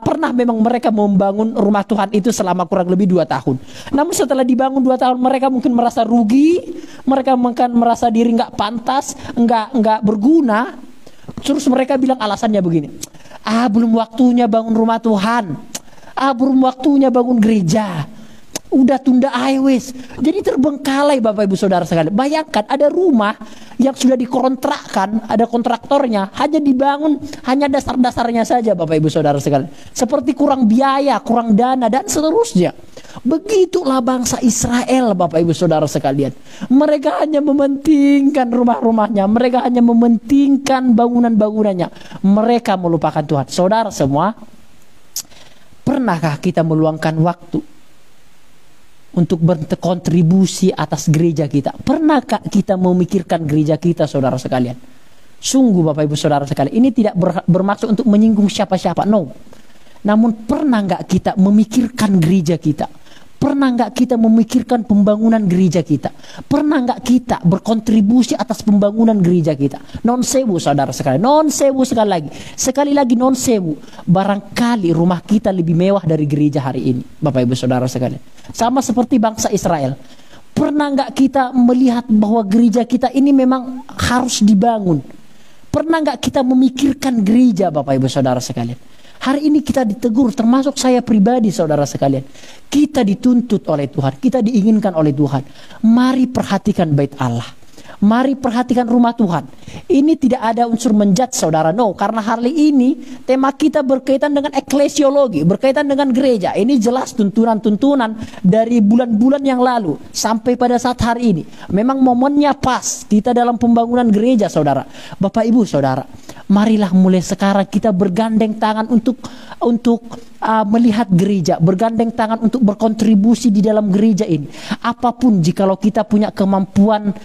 pernah memang mereka membangun rumah Tuhan itu selama kurang lebih 2 tahun. Namun setelah dibangun 2 tahun, mereka mungkin merasa rugi, mereka mungkin merasa diri nggak pantas, nggak berguna. Terus mereka bilang alasannya begini, belum waktunya bangun rumah Tuhan, belum waktunya bangun gereja, udah tunda wes. Jadi terbengkalai Bapak Ibu Saudara sekalian. Bayangkan ada rumah yang sudah dikontrakkan, ada kontraktornya, hanya dibangun hanya dasar-dasarnya saja Bapak Ibu Saudara sekalian. Seperti kurang biaya, kurang dana dan seterusnya. Begitulah bangsa Israel Bapak Ibu Saudara sekalian. Mereka hanya mementingkan rumah-rumahnya, mereka hanya mementingkan bangunan-bangunannya. Mereka melupakan Tuhan. Saudara semua, pernahkah kita meluangkan waktu untuk berkontribusi atas gereja kita? Pernahkah kita memikirkan gereja kita, saudara sekalian? Sungguh Bapak Ibu Saudara sekalian, ini tidak bermaksud untuk menyinggung siapa-siapa, no. Namun pernah nggak kita memikirkan gereja kita? Pernah nggak kita memikirkan pembangunan gereja kita? Pernah nggak kita berkontribusi atas pembangunan gereja kita? Non sewu saudara sekalian, non sewu sekali lagi non sewu. Barangkali rumah kita lebih mewah dari gereja hari ini, Bapak Ibu Saudara sekalian. Sama seperti bangsa Israel. Pernah nggak kita melihat bahwa gereja kita ini memang harus dibangun? Pernah nggak kita memikirkan gereja, Bapak Ibu Saudara sekalian? Hari ini kita ditegur, termasuk saya pribadi saudara sekalian. Kita dituntut oleh Tuhan, kita diinginkan oleh Tuhan. Mari perhatikan bait Allah. Mari perhatikan rumah Tuhan. Ini tidak ada unsur menjudge saudara, no. Karena hari ini tema kita berkaitan dengan eklesiologi, berkaitan dengan gereja. Ini jelas tuntunan-tuntunan dari bulan-bulan yang lalu sampai pada saat hari ini. Memang momennya pas kita dalam pembangunan gereja saudara. Bapak Ibu saudara, marilah mulai sekarang kita bergandeng tangan untuk melihat gereja, bergandeng tangan untuk berkontribusi di dalam gereja ini. Apapun jikalau kita punya kemampuan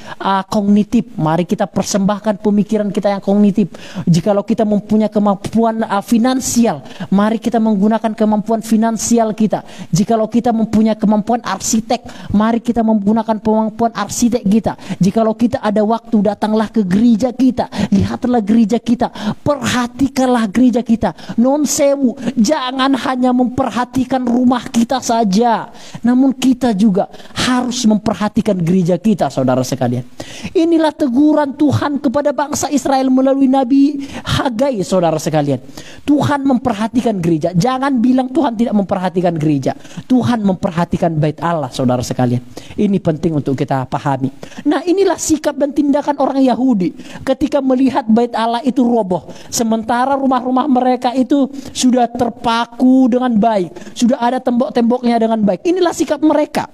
kognitif, mari kita persembahkan pemikiran kita yang kognitif. Jikalau kita mempunyai kemampuan finansial, mari kita menggunakan kemampuan finansial kita. Jikalau kita mempunyai kemampuan arsitek, mari kita menggunakan kemampuan arsitek kita. Jikalau kita ada waktu, datanglah ke gereja kita, lihatlah gereja kita, perhatikanlah gereja kita. Non sewu, jangan hanya memperhatikan rumah kita saja, namun kita juga harus memperhatikan gereja kita saudara sekalian. Inilah teguran Tuhan kepada bangsa Israel melalui Nabi Hagai saudara sekalian. Tuhan memperhatikan gereja. Jangan bilang Tuhan tidak memperhatikan gereja. Tuhan memperhatikan bait Allah saudara sekalian. Ini penting untuk kita pahami. Nah, inilah sikap dan tindakan orang Yahudi ketika melihat bait Allah itu roboh, sementara rumah-rumah mereka itu sudah terpaku dengan baik, sudah ada tembok-temboknya dengan baik. Inilah sikap mereka.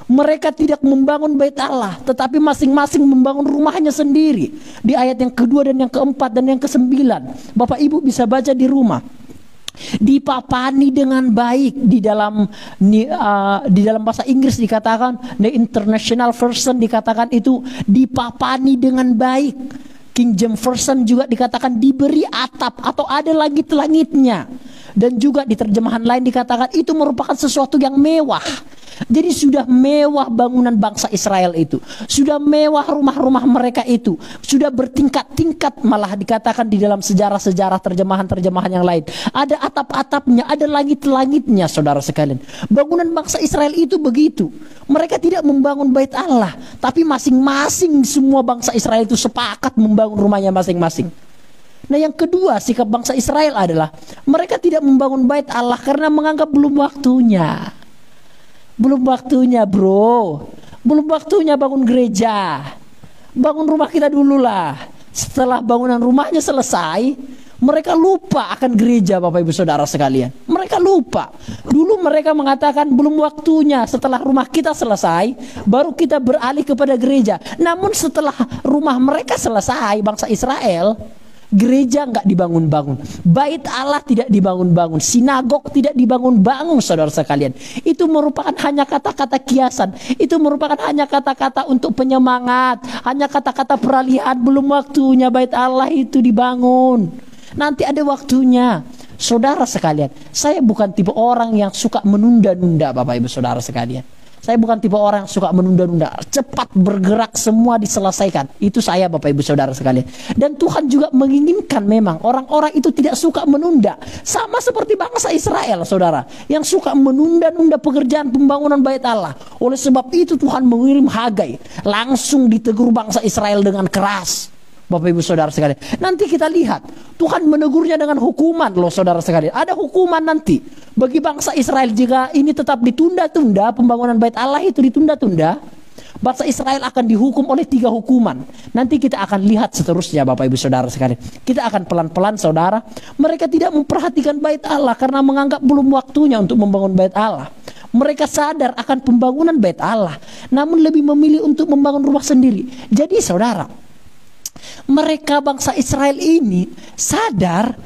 Mereka tidak membangun bait Allah, tetapi masing-masing membangun rumahnya sendiri. Di ayat yang kedua dan yang keempat dan yang kesembilan, Bapak Ibu bisa baca di rumah. Dipapani dengan baik. Di dalam bahasa Inggris dikatakan, the International Version dikatakan itu dipapani dengan baik. King James Version juga dikatakan diberi atap atau ada langit-langitnya. Dan juga di terjemahan lain dikatakan itu merupakan sesuatu yang mewah. Jadi sudah mewah bangunan bangsa Israel itu, sudah mewah rumah-rumah mereka itu, sudah bertingkat-tingkat, malah dikatakan di dalam sejarah-sejarah terjemahan-terjemahan yang lain. Ada atap-atapnya, ada langit-langitnya saudara sekalian. Bangunan bangsa Israel itu begitu. Mereka tidak membangun bait Allah, tapi masing-masing semua bangsa Israel itu sepakat membangun rumahnya masing-masing. Nah, yang kedua sikap bangsa Israel adalah mereka tidak membangun bait Allah karena menganggap belum waktunya. Belum waktunya bro, belum waktunya bangun gereja. Bangun rumah kita dulu lah. Setelah bangunan rumahnya selesai, mereka lupa akan gereja Bapak Ibu Saudara sekalian. Mereka lupa. Dulu mereka mengatakan belum waktunya, setelah rumah kita selesai baru kita beralih kepada gereja. Namun setelah rumah mereka selesai, bangsa Israel, gereja nggak dibangun-bangun, bait Allah tidak dibangun-bangun, sinagog tidak dibangun-bangun saudara sekalian. Itu merupakan hanya kata-kata kiasan, itu merupakan hanya kata-kata untuk penyemangat, hanya kata-kata peralihan. Belum waktunya bait Allah itu dibangun, nanti ada waktunya. Saudara sekalian, saya bukan tipe orang yang suka menunda-nunda Bapak Ibu Saudara sekalian. Saya bukan tipe orang yang suka menunda-nunda. Cepat bergerak, semua diselesaikan. Itu saya Bapak Ibu Saudara sekalian. Dan Tuhan juga menginginkan memang orang-orang itu tidak suka menunda. Sama seperti bangsa Israel saudara, yang suka menunda-nunda pekerjaan pembangunan bait Allah. Oleh sebab itu Tuhan mengirim Hagai, langsung ditegur bangsa Israel dengan keras. Bapak Ibu Saudara sekalian, nanti kita lihat Tuhan menegurnya dengan hukuman loh saudara sekalian. Ada hukuman nanti bagi bangsa Israel jika ini tetap ditunda-tunda, pembangunan bait Allah itu ditunda-tunda. Bangsa Israel akan dihukum oleh 3 hukuman. Nanti kita akan lihat seterusnya Bapak Ibu Saudara sekalian. Kita akan pelan-pelan saudara. Mereka tidak memperhatikan bait Allah karena menganggap belum waktunya untuk membangun bait Allah. Mereka sadar akan pembangunan bait Allah, namun lebih memilih untuk membangun rumah sendiri. Jadi saudara, mereka bangsa Israel ini sadar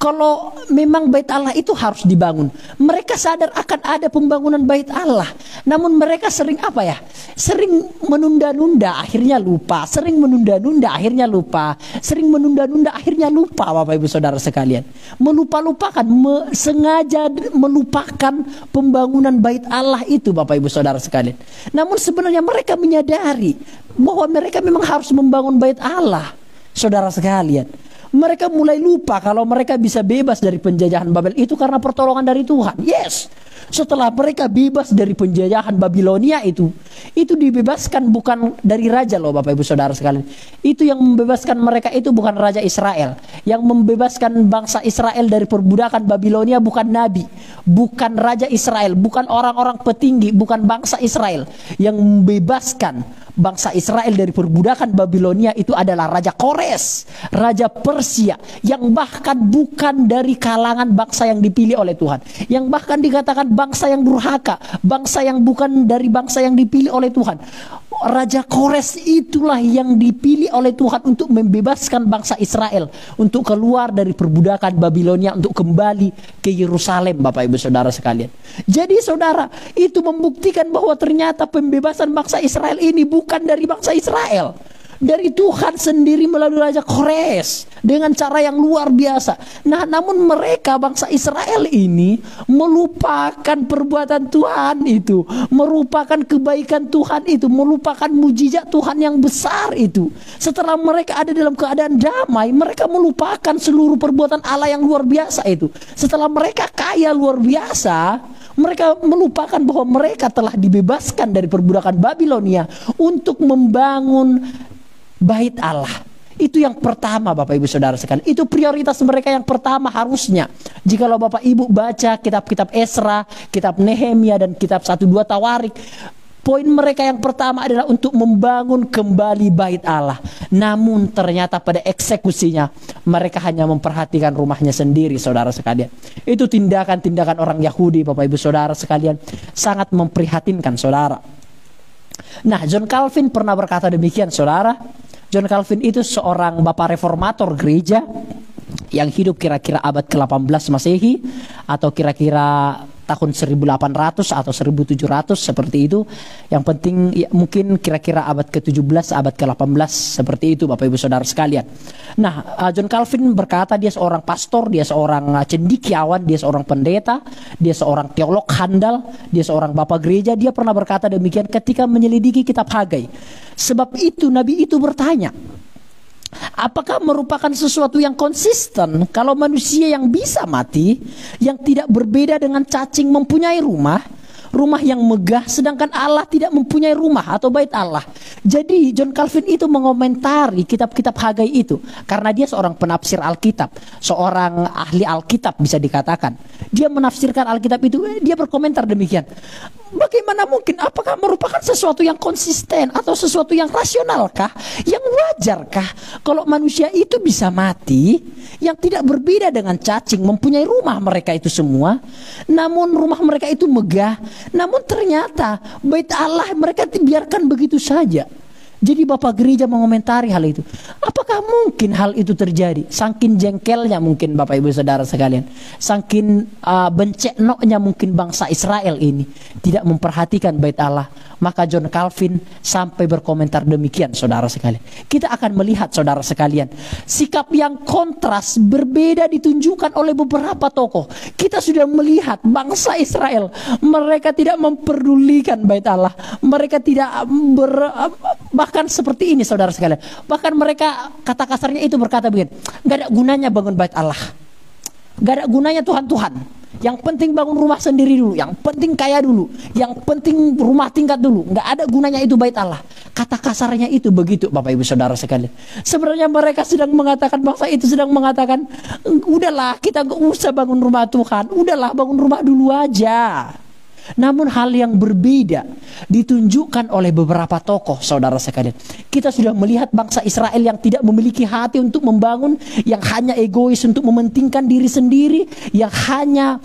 kalau memang bait Allah itu harus dibangun. Mereka sadar akan ada pembangunan bait Allah. Namun mereka sering apa ya? Sering menunda-nunda akhirnya lupa. Sering menunda-nunda akhirnya lupa. Sering menunda-nunda akhirnya lupa Bapak Ibu Saudara sekalian. Melupa-lupakan, sengaja melupakan pembangunan bait Allah itu Bapak Ibu Saudara sekalian. Namun sebenarnya mereka menyadari bahwa mereka memang harus membangun bait Allah. Saudara sekalian, mereka mulai lupa kalau mereka bisa bebas dari penjajahan Babel itu karena pertolongan dari Tuhan. Yes, setelah mereka bebas dari penjajahan Babilonia itu dibebaskan bukan dari raja loh Bapak Ibu Saudara sekalian. Itu yang membebaskan mereka itu bukan raja Israel. Yang membebaskan bangsa Israel dari perbudakan Babilonia bukan nabi, bukan raja Israel, bukan orang-orang petinggi, bukan bangsa Israel. Yang membebaskan bangsa Israel dari perbudakan Babilonia itu adalah Raja Kores, Raja Persia, yang bahkan bukan dari kalangan bangsa yang dipilih oleh Tuhan, yang bahkan dikatakan bangsa yang durhaka, bangsa yang bukan dari bangsa yang dipilih oleh Tuhan. Raja Kores itulah yang dipilih oleh Tuhan untuk membebaskan bangsa Israel, untuk keluar dari perbudakan Babilonia, untuk kembali ke Yerusalem, Bapak Ibu Saudara sekalian. Jadi saudara, itu membuktikan bahwa ternyata pembebasan bangsa Israel ini bukan dari bangsa Israel, dari Tuhan sendiri melalui Raja Kores dengan cara yang luar biasa. Nah, namun mereka bangsa Israel ini melupakan perbuatan Tuhan itu, merupakan kebaikan Tuhan itu, melupakan mujizat Tuhan yang besar itu. Setelah mereka ada dalam keadaan damai, mereka melupakan seluruh perbuatan Allah yang luar biasa itu. Setelah mereka kaya luar biasa, mereka melupakan bahwa mereka telah dibebaskan dari perbudakan Babilonia untuk membangun Bait Allah. Itu yang pertama, Bapak Ibu Saudara sekalian. Itu prioritas mereka yang pertama harusnya. Jikalau Bapak Ibu baca kitab-kitab Esra, kitab Nehemia, dan kitab 1-2 Tawarik, poin mereka yang pertama adalah untuk membangun kembali Bait Allah. Namun ternyata pada eksekusinya mereka hanya memperhatikan rumahnya sendiri, saudara sekalian. Itu tindakan-tindakan orang Yahudi, Bapak Ibu Saudara sekalian, sangat memprihatinkan saudara. Nah, John Calvin pernah berkata demikian, saudara. John Calvin itu seorang bapak reformator gereja yang hidup kira-kira abad ke-18 Masehi atau kira-kira tahun 1800 atau 1700 seperti itu. Yang penting ya, mungkin kira-kira abad ke-17, abad ke-18 seperti itu, Bapak Ibu Saudara sekalian. Nah, John Calvin berkata dia seorang pastor, dia seorang cendekiawan, dia seorang pendeta, dia seorang teolog handal, dia seorang bapak gereja. Dia pernah berkata demikian ketika menyelidiki kitab Hagai. Sebab itu Nabi itu bertanya, apakah merupakan sesuatu yang konsisten kalau manusia yang bisa mati, yang tidak berbeda dengan cacing mempunyai rumah yang megah, sedangkan Allah tidak mempunyai rumah atau bait Allah. Jadi John Calvin itu mengomentari kitab-kitab Hagai itu karena dia seorang penafsir Alkitab, seorang ahli Alkitab bisa dikatakan. Dia menafsirkan Alkitab itu, dia berkomentar demikian. Bagaimana mungkin? Apakah merupakan sesuatu yang konsisten atau sesuatu yang rasionalkah? Yang wajarkah kalau manusia itu bisa mati yang tidak berbeda dengan cacing, mempunyai rumah mereka itu semua, namun rumah mereka itu megah, namun ternyata bait Allah mereka biarkan begitu saja. Jadi Bapak gereja mengomentari hal itu. Apakah mungkin hal itu terjadi? Saking jengkelnya mungkin Bapak Ibu Saudara sekalian, saking benceknoknya mungkin bangsa Israel ini tidak memperhatikan bait Allah. Maka John Calvin sampai berkomentar demikian, saudara sekalian. Kita akan melihat, saudara sekalian, sikap yang kontras berbeda ditunjukkan oleh beberapa tokoh. Kita sudah melihat bangsa Israel, mereka tidak memperdulikan bait Allah. Mereka tidak bahkan seperti ini, saudara sekalian. Bahkan mereka kata kasarnya itu berkata begini, gak ada gunanya bangun bait Allah, gak ada gunanya Tuhan-Tuhan. Yang penting bangun rumah sendiri dulu, yang penting kaya dulu, yang penting rumah tingkat dulu. Nggak ada gunanya itu bait Allah. Kata kasarnya itu begitu, Bapak Ibu Saudara sekalian. Sebenarnya mereka sedang mengatakan, bangsa itu sedang mengatakan, udahlah kita nggak usah bangun rumah Tuhan, udahlah bangun rumah dulu aja. Namun hal yang berbeda ditunjukkan oleh beberapa tokoh, saudara sekalian. Kita sudah melihat bangsa Israel yang tidak memiliki hati untuk membangun, yang hanya egois untuk mementingkan diri sendiri, yang hanya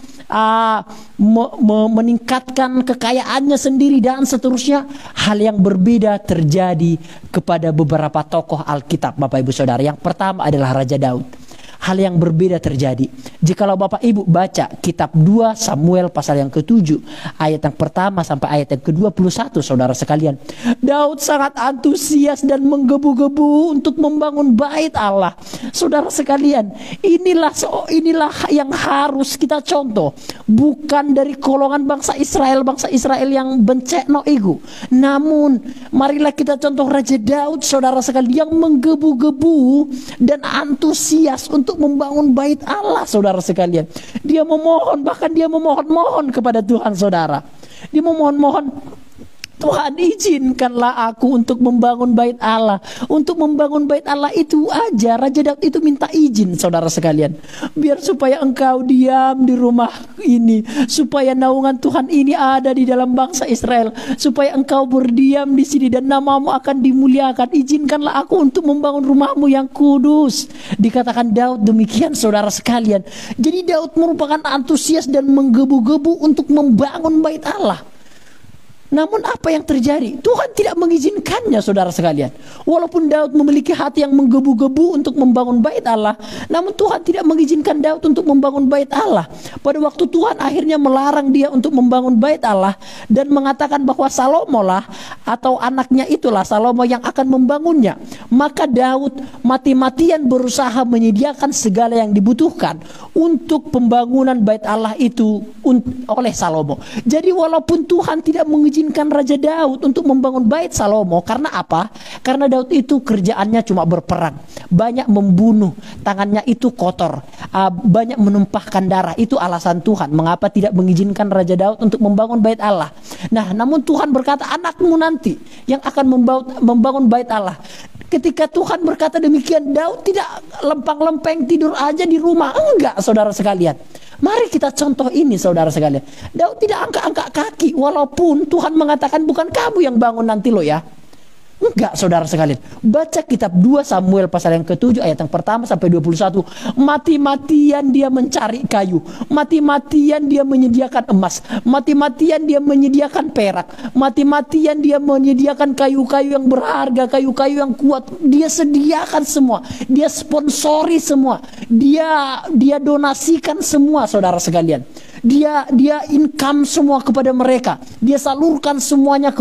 meningkatkan kekayaannya sendiri dan seterusnya. Hal yang berbeda terjadi kepada beberapa tokoh Alkitab, Bapak Ibu Saudara. Yang pertama adalah Raja Daud. Hal yang berbeda terjadi. Jikalau Bapak Ibu baca kitab 2 Samuel pasal yang ke-7 ayat yang pertama sampai ayat yang ke-21, saudara sekalian, Daud sangat antusias dan menggebu-gebu untuk membangun bait Allah. Saudara sekalian, inilah yang harus kita contoh, bukan dari golongan bangsa Israel yang bencekno ego. Namun marilah kita contoh Raja Daud, saudara sekalian, yang menggebu-gebu dan antusias untuk membangun bait Allah, saudara sekalian. Dia memohon, bahkan dia memohon-mohon kepada Tuhan, saudara. Dia memohon-mohon, Tuhan, izinkanlah aku untuk membangun bait Allah. Untuk membangun bait Allah itu aja Raja Daud itu minta izin, saudara sekalian. Biar supaya engkau diam di rumah ini, supaya naungan Tuhan ini ada di dalam bangsa Israel, supaya engkau berdiam di sini dan namamu akan dimuliakan. Izinkanlah aku untuk membangun rumahmu yang kudus. Dikatakan Daud demikian, saudara sekalian. Jadi Daud merupakan antusias dan menggebu-gebu untuk membangun bait Allah. Namun apa yang terjadi? Tuhan tidak mengizinkannya, saudara sekalian. Walaupun Daud memiliki hati yang menggebu-gebu untuk membangun bait Allah, namun Tuhan tidak mengizinkan Daud untuk membangun bait Allah. Pada waktu Tuhan akhirnya melarang dia untuk membangun bait Allah dan mengatakan bahwa Salomo lah atau anaknya itulah Salomo yang akan membangunnya. Maka Daud mati-matian berusaha menyediakan segala yang dibutuhkan untuk pembangunan bait Allah itu oleh Salomo. Jadi walaupun Tuhan tidak mengizinkan Raja Daud untuk membangun bait Salomo, karena apa? Karena Daud itu kerjaannya cuma berperang, banyak membunuh, tangannya itu kotor, banyak menumpahkan darah. Itu alasan Tuhan mengapa tidak mengizinkan Raja Daud untuk membangun bait Allah. Nah, namun Tuhan berkata, anakmu nanti yang akan membangun bait Allah. Ketika Tuhan berkata demikian, Daud tidak lempang-lempeng tidur aja di rumah. Enggak, saudara sekalian. Mari kita contoh ini, saudara sekalian. Daud tidak angkat-angkat kaki, walaupun Tuhan mengatakan bukan kamu yang bangun nanti lo ya. Enggak, saudara sekalian. Baca kitab 2 Samuel pasal yang ke-7 ayat yang pertama sampai 21. Mati-matian dia mencari kayu, mati-matian dia menyediakan emas, mati-matian dia menyediakan perak, mati-matian dia menyediakan kayu-kayu yang berharga, kayu-kayu yang kuat. Dia sediakan semua, dia sponsori semua, dia donasikan semua, saudara sekalian. Dia income semua kepada mereka. Dia salurkan semuanya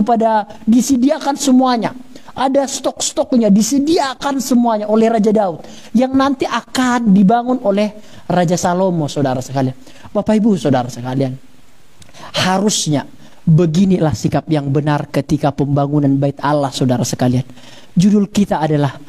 disediakan semuanya. Ada stok-stoknya, disediakan semuanya oleh Raja Daud yang nanti akan dibangun oleh Raja Salomo, saudara sekalian. Bapak Ibu, saudara sekalian, harusnya beginilah sikap yang benar ketika pembangunan bait Allah, saudara sekalian. Judul kita adalah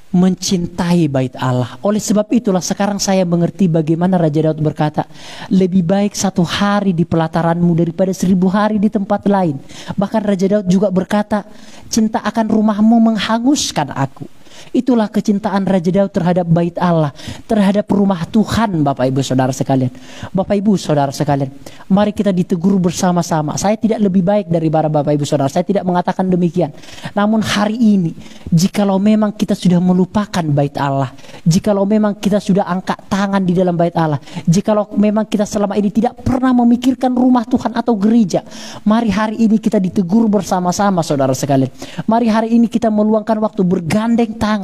mencintai bait Allah. Oleh sebab itulah sekarang saya mengerti bagaimana Raja Daud berkata, lebih baik 1 hari di pelataranmu daripada 1000 hari di tempat lain. Bahkan Raja Daud juga berkata, cinta akan rumahmu menghanguskan aku. Itulah kecintaan Raja Daud terhadap bait Allah, terhadap rumah Tuhan, Bapak Ibu Saudara sekalian. Bapak Ibu Saudara sekalian, mari kita ditegur bersama-sama. Saya tidak lebih baik daripada Bapak Ibu Saudara, saya tidak mengatakan demikian. Namun hari ini, jikalau memang kita sudah melupakan bait Allah, jikalau memang kita sudah angkat tangan di dalam bait Allah, jikalau memang kita selama ini tidak pernah memikirkan rumah Tuhan atau gereja, mari hari ini kita ditegur bersama-sama, saudara sekalian. Mari hari ini kita meluangkan waktu bergandeng tangan,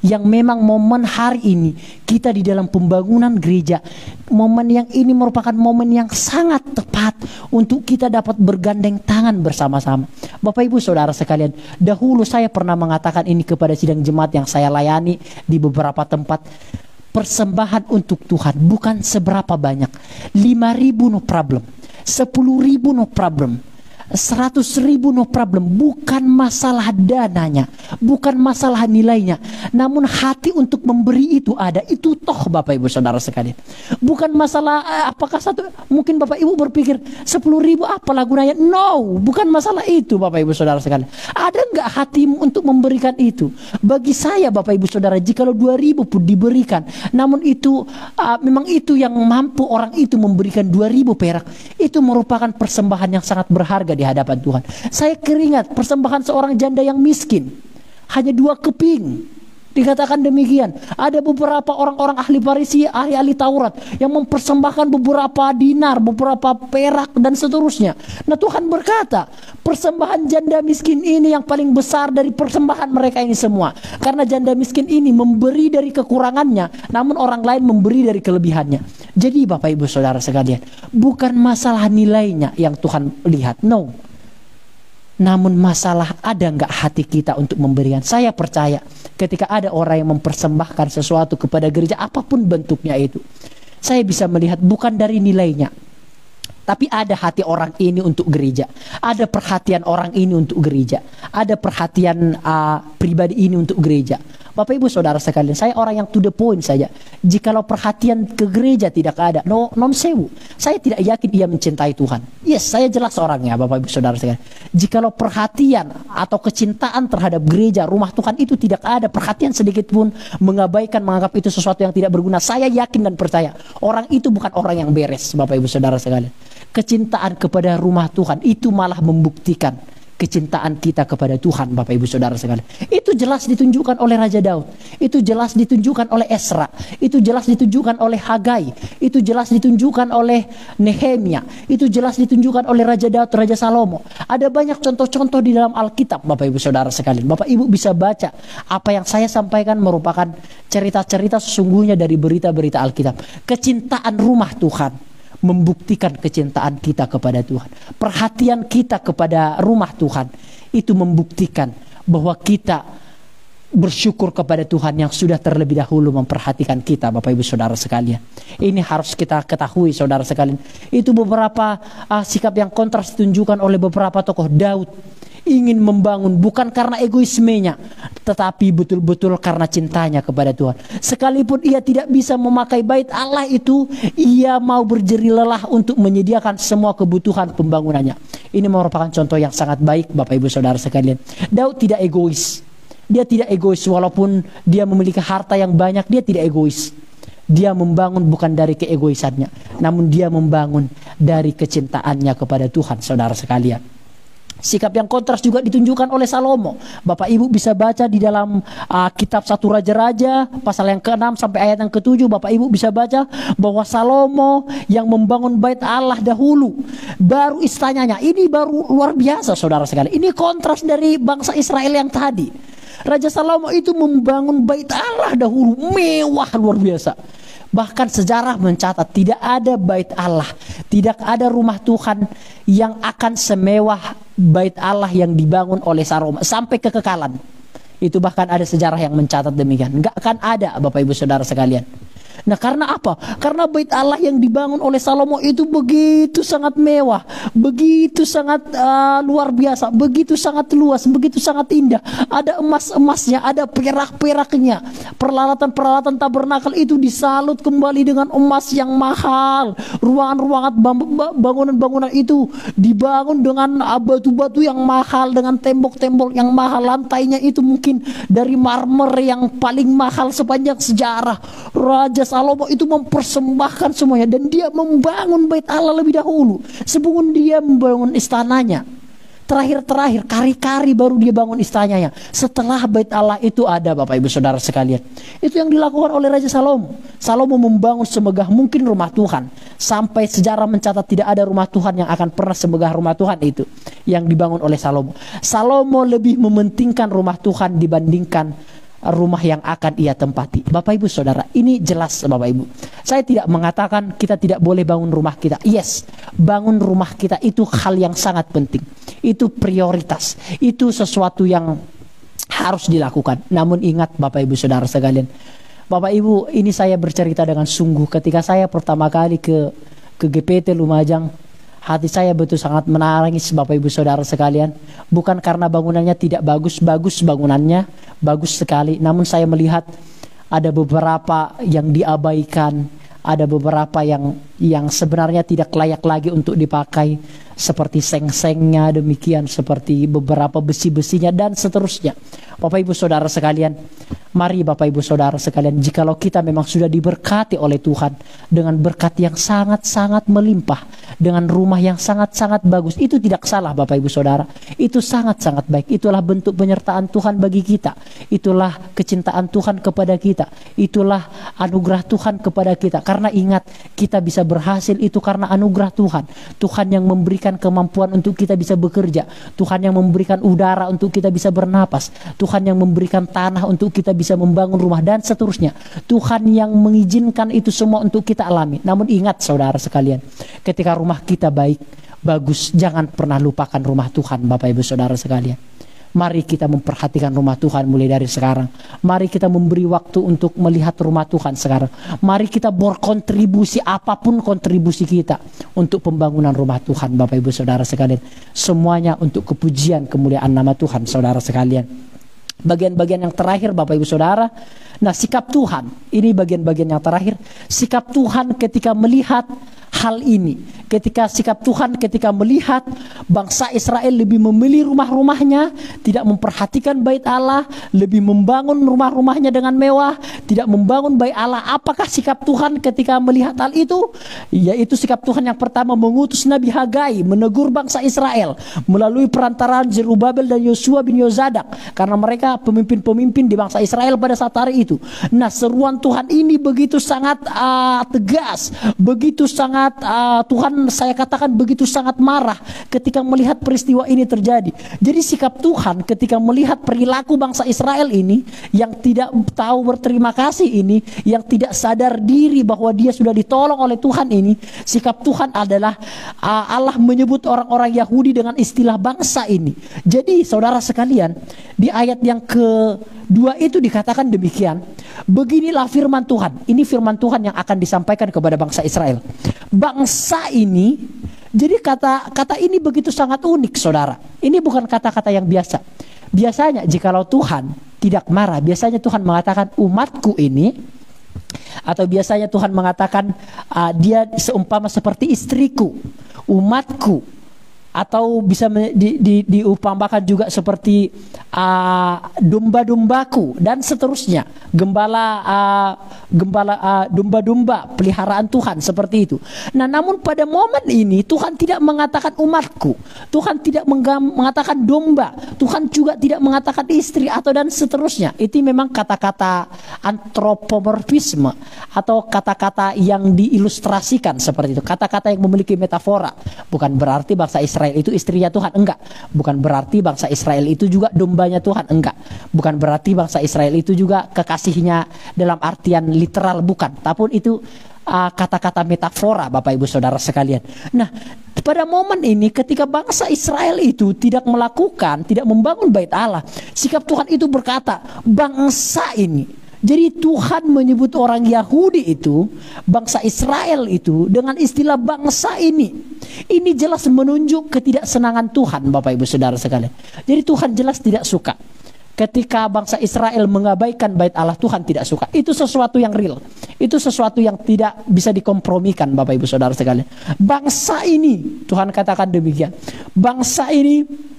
yang memang momen hari ini kita di dalam pembangunan gereja, momen yang ini merupakan momen yang sangat tepat untuk kita dapat bergandeng tangan bersama-sama. Bapak Ibu Saudara sekalian, dahulu saya pernah mengatakan ini kepada sidang jemaat yang saya layani di beberapa tempat. Persembahan untuk Tuhan bukan seberapa banyak, 5.000 no problem, 10.000 no problem, 100.000 no problem. Bukan masalah dananya, bukan masalah nilainya, namun hati untuk memberi itu ada. Itu toh Bapak Ibu Saudara sekalian. Bukan masalah apakah mungkin Bapak Ibu berpikir 10.000 apalah gunanya. No, bukan masalah itu Bapak Ibu Saudara sekalian. Ada enggak hatimu untuk memberikan itu? Bagi saya Bapak Ibu Saudara, jikalau 2.000 pun diberikan, namun itu memang itu yang mampu orang itu memberikan 2.000 perak, itu merupakan persembahan yang sangat berharga di hadapan Tuhan. Saya keringat persembahan seorang janda yang miskin, hanya 2 keping. Dikatakan demikian. Ada beberapa orang-orang ahli Farisi, ahli Taurat yang mempersembahkan beberapa dinar, beberapa perak dan seterusnya. Nah, Tuhan berkata, persembahan janda miskin ini yang paling besar dari persembahan mereka ini semua. Karena janda miskin ini memberi dari kekurangannya, namun orang lain memberi dari kelebihannya. Jadi Bapak Ibu Saudara sekalian, bukan masalah nilainya yang Tuhan lihat, no. Namun masalah ada enggak hati kita untuk memberikan. Saya percaya ketika ada orang yang mempersembahkan sesuatu kepada gereja, apapun bentuknya itu, saya bisa melihat bukan dari nilainya, tapi ada hati orang ini untuk gereja, ada perhatian orang ini untuk gereja, ada perhatian pribadi ini untuk gereja. Bapak Ibu Saudara sekalian, saya orang yang to the point saja. Jikalau perhatian ke gereja tidak ada, non sewu, saya tidak yakin ia mencintai Tuhan. Yes, saya jelas orangnya Bapak Ibu Saudara sekalian. Jikalau perhatian atau kecintaan terhadap gereja, rumah Tuhan itu tidak ada, perhatian sedikit pun, mengabaikan, menganggap itu sesuatu yang tidak berguna, saya yakin dan percaya orang itu bukan orang yang beres Bapak Ibu Saudara sekalian. Kecintaan kepada rumah Tuhan itu malah membuktikan kecintaan kita kepada Tuhan Bapak Ibu Saudara sekalian. Itu jelas ditunjukkan oleh Raja Daud. Itu jelas ditunjukkan oleh Esra. Itu jelas ditunjukkan oleh Hagai. Itu jelas ditunjukkan oleh Nehemia. Itu jelas ditunjukkan oleh Raja Daud, Raja Salomo. Ada banyak contoh-contoh di dalam Alkitab Bapak Ibu Saudara sekalian. Bapak Ibu bisa baca apa yang saya sampaikan merupakan cerita-cerita sesungguhnya dari berita-berita Alkitab. Kecintaan rumah Tuhan membuktikan kecintaan kita kepada Tuhan. Perhatian kita kepada rumah Tuhan itu membuktikan bahwa kita bersyukur kepada Tuhan yang sudah terlebih dahulu memperhatikan kita Bapak Ibu Saudara sekalian. Ini harus kita ketahui Saudara sekalian. Itu beberapa sikap yang kontras ditunjukkan oleh beberapa tokoh. Daud ingin membangun bukan karena egoismenya, tetapi betul-betul karena cintanya kepada Tuhan. Sekalipun ia tidak bisa memakai bait Allah itu, ia mau berjerih lelah untuk menyediakan semua kebutuhan pembangunannya. Ini merupakan contoh yang sangat baik Bapak Ibu Saudara sekalian. Daud tidak egois. Dia tidak egois walaupun dia memiliki harta yang banyak, dia tidak egois. Dia membangun bukan dari keegoisannya, namun dia membangun dari kecintaannya kepada Tuhan Saudara sekalian. Sikap yang kontras juga ditunjukkan oleh Salomo. Bapak Ibu bisa baca di dalam kitab 1 Raja-Raja pasal yang ke-6 sampai ayat yang ke-7. Bapak Ibu bisa baca bahwa Salomo yang membangun bait Allah dahulu, baru istananya. Ini baru luar biasa Saudara sekalian. Ini kontras dari bangsa Israel yang tadi. Raja Salomo itu membangun bait Allah dahulu, mewah luar biasa. Bahkan sejarah mencatat tidak ada bait Allah, tidak ada rumah Tuhan yang akan semewah bait Allah yang dibangun oleh Salomo sampai kekekalan. Itu bahkan ada sejarah yang mencatat demikian. Enggak akan ada Bapak Ibu Saudara sekalian. Nah karena apa? Karena bait Allah yang dibangun oleh Salomo itu begitu sangat mewah, begitu sangat luar biasa, begitu sangat luas, begitu sangat indah. Ada emas-emasnya, ada perak-peraknya. Peralatan-peralatan tabernakel itu disalut kembali dengan emas yang mahal. Ruangan-ruangan bangunan-bangunan itu dibangun dengan batu-batu yang mahal, dengan tembok-tembok yang mahal. Lantainya itu mungkin dari marmer yang paling mahal sepanjang sejarah. Raja Salomo itu mempersembahkan semuanya, dan dia membangun bait Allah lebih dahulu sebelum dia membangun istananya. Terakhir kari-kari baru dia bangun istananya. Setelah bait Allah itu ada Bapak Ibu Saudara sekalian. Itu yang dilakukan oleh Raja Salomo. Salomo membangun semegah mungkin rumah Tuhan. Sampai sejarah mencatat tidak ada rumah Tuhan yang akan pernah semegah rumah Tuhan itu yang dibangun oleh Salomo. Salomo lebih mementingkan rumah Tuhan dibandingkan rumah yang akan ia tempati. Bapak Ibu Saudara, ini jelas Bapak Ibu. Saya tidak mengatakan kita tidak boleh bangun rumah kita. Yes, bangun rumah kita itu hal yang sangat penting. Itu prioritas. Itu sesuatu yang harus dilakukan. Namun ingat Bapak Ibu Saudara sekalian, Bapak Ibu, ini saya bercerita dengan sungguh. Ketika saya pertama kali ke GPT Lumajang, hati saya betul sangat menangis Bapak Ibu Saudara sekalian. Bukan karena bangunannya tidak bagus, bagus bangunannya, bagus sekali. Namun saya melihat ada beberapa yang diabaikan, ada beberapa yang sebenarnya tidak layak lagi untuk dipakai, seperti seng-sengnya demikian, seperti beberapa besi-besinya dan seterusnya. Bapak Ibu Saudara sekalian, mari Bapak Ibu Saudara sekalian, jikalau kita memang sudah diberkati oleh Tuhan dengan berkat yang sangat-sangat melimpah, dengan rumah yang sangat-sangat bagus, itu tidak salah Bapak Ibu Saudara. Itu sangat-sangat baik. Itulah bentuk penyertaan Tuhan bagi kita. Itulah kecintaan Tuhan kepada kita. Itulah anugerah Tuhan kepada kita. Karena ingat, kita bisa berhasil itu karena anugerah Tuhan. Tuhan yang memberikan kemampuan untuk kita bisa bekerja. Tuhan yang memberikan udara untuk kita bisa bernapas. Tuhan yang memberikan tanah untuk kita bisa membangun rumah dan seterusnya. Tuhan yang mengizinkan itu semua untuk kita alami. Namun ingat saudara sekalian, ketika rumah kita baik, bagus, jangan pernah lupakan rumah Tuhan Bapak Ibu Saudara sekalian. Mari kita memperhatikan rumah Tuhan mulai dari sekarang. Mari kita memberi waktu untuk melihat rumah Tuhan sekarang. Mari kita berkontribusi, apapun kontribusi kita untuk pembangunan rumah Tuhan Bapak Ibu Saudara sekalian. Semuanya untuk kepujian kemuliaan nama Tuhan saudara sekalian. bagian-bagian yang terakhir Bapak Ibu Saudara. Nah, sikap Tuhan, ini bagian-bagian yang terakhir. Sikap Tuhan ketika melihat hal ini, ketika sikap Tuhan ketika melihat bangsa Israel lebih memilih rumah-rumahnya, tidak memperhatikan bait Allah, lebih membangun rumah-rumahnya dengan mewah, tidak membangun bait Allah. Apakah sikap Tuhan ketika melihat hal itu? Yaitu sikap Tuhan yang pertama, mengutus Nabi Hagai menegur bangsa Israel melalui perantaraan Zerubabel dan Yosua bin Yozadak, karena mereka pemimpin-pemimpin di bangsa Israel pada saat hari itu. Nah, seruan Tuhan ini begitu sangat tegas, begitu sangat Tuhan, saya katakan begitu sangat marah ketika melihat peristiwa ini terjadi. Jadi sikap Tuhan ketika melihat perilaku bangsa Israel ini yang tidak tahu berterima kasih ini, yang tidak sadar diri bahwa dia sudah ditolong oleh Tuhan ini, sikap Tuhan adalah Allah menyebut orang-orang Yahudi dengan istilah bangsa ini. Jadi saudara sekalian, di ayat yang kedua itu dikatakan demikian, beginilah firman Tuhan. Ini firman Tuhan yang akan disampaikan kepada bangsa Israel. Bangsa ini, jadi kata ini begitu sangat unik saudara. Ini bukan kata-kata yang biasa. Biasanya jikalau Tuhan tidak marah, biasanya Tuhan mengatakan umatku ini, atau biasanya Tuhan mengatakan dia seumpama seperti istriku, umatku, atau bisa diumpamakan juga seperti domba-dombaku dan seterusnya, domba-domba peliharaan Tuhan, seperti itu. Nah, namun pada momen ini Tuhan tidak mengatakan umatku, Tuhan tidak mengatakan domba, Tuhan juga tidak mengatakan istri atau dan seterusnya. Itu memang kata-kata antropomorfisme atau kata-kata yang diilustrasikan seperti itu, kata-kata yang memiliki metafora. Bukan berarti bangsa Israel itu istrinya Tuhan, enggak. Bukan berarti bangsa Israel itu juga dombanya Tuhan, enggak. Bukan berarti bangsa Israel itu juga kekasihnya dalam artian literal, bukan. Tapi itu kata-kata metafora Bapak Ibu Saudara sekalian. Nah, pada momen ini ketika bangsa Israel itu tidak membangun bait Allah, sikap Tuhan itu berkata, bangsa ini. Jadi Tuhan menyebut orang Yahudi itu, bangsa Israel itu dengan istilah bangsa ini. Ini jelas menunjuk ketidaksenangan Tuhan Bapak Ibu Saudara sekalian. Jadi Tuhan jelas tidak suka ketika bangsa Israel mengabaikan bait Allah. Tuhan tidak suka. Itu sesuatu yang real. Itu sesuatu yang tidak bisa dikompromikan Bapak Ibu Saudara sekalian. Bangsa ini, Tuhan katakan demikian, bangsa ini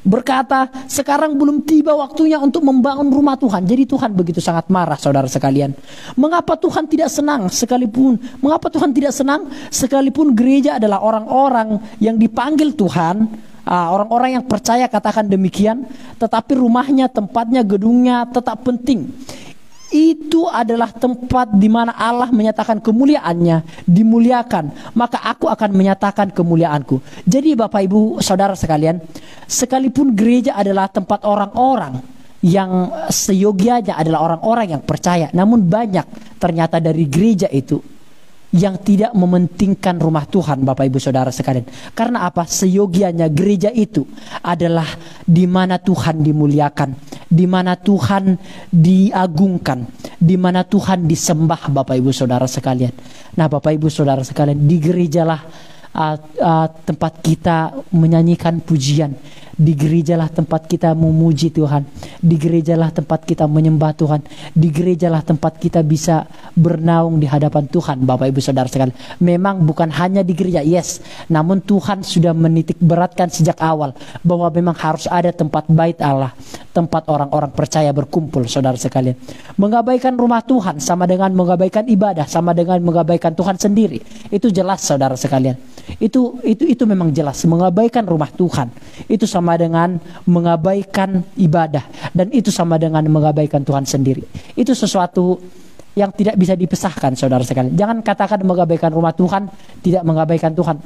berkata, sekarang belum tiba waktunya untuk membangun rumah Tuhan. Jadi Tuhan begitu sangat marah saudara sekalian. Mengapa Tuhan tidak senang sekalipun gereja adalah orang-orang yang dipanggil Tuhan, orang-orang yang percaya, katakan demikian, tetapi rumahnya, tempatnya, gedungnya tetap penting. Itu adalah tempat di mana Allah menyatakan kemuliaannya, dimuliakan. Maka aku akan menyatakan kemuliaanku. Jadi Bapak Ibu Saudara sekalian, sekalipun gereja adalah tempat orang-orang yang seyogianya adalah orang-orang yang percaya, namun banyak ternyata dari gereja itu yang tidak mementingkan rumah Tuhan Bapak Ibu Saudara sekalian. Karena apa? Seyogianya gereja itu adalah di mana Tuhan dimuliakan, di mana Tuhan diagungkan, di mana Tuhan disembah Bapak Ibu Saudara sekalian. Nah Bapak Ibu Saudara sekalian, di gerejalah tempat kita menyanyikan pujian. Di gerejalah tempat kita memuji Tuhan. Di gerejalah tempat kita menyembah Tuhan. Di gerejalah tempat kita bisa bernaung di hadapan Tuhan Bapak Ibu Saudara sekalian. Memang bukan hanya di gereja, yes, namun Tuhan sudah menitik beratkan sejak awal bahwa memang harus ada tempat bait Allah, tempat orang-orang percaya berkumpul saudara sekalian. Mengabaikan rumah Tuhan sama dengan mengabaikan ibadah, sama dengan mengabaikan Tuhan sendiri. Itu jelas saudara sekalian. Itu memang jelas. Mengabaikan rumah Tuhan itu sama dengan mengabaikan ibadah, dan itu sama dengan mengabaikan Tuhan sendiri. Itu sesuatu yang tidak bisa dipisahkan saudara sekalian. Jangan katakan mengabaikan rumah Tuhan tidak mengabaikan Tuhan.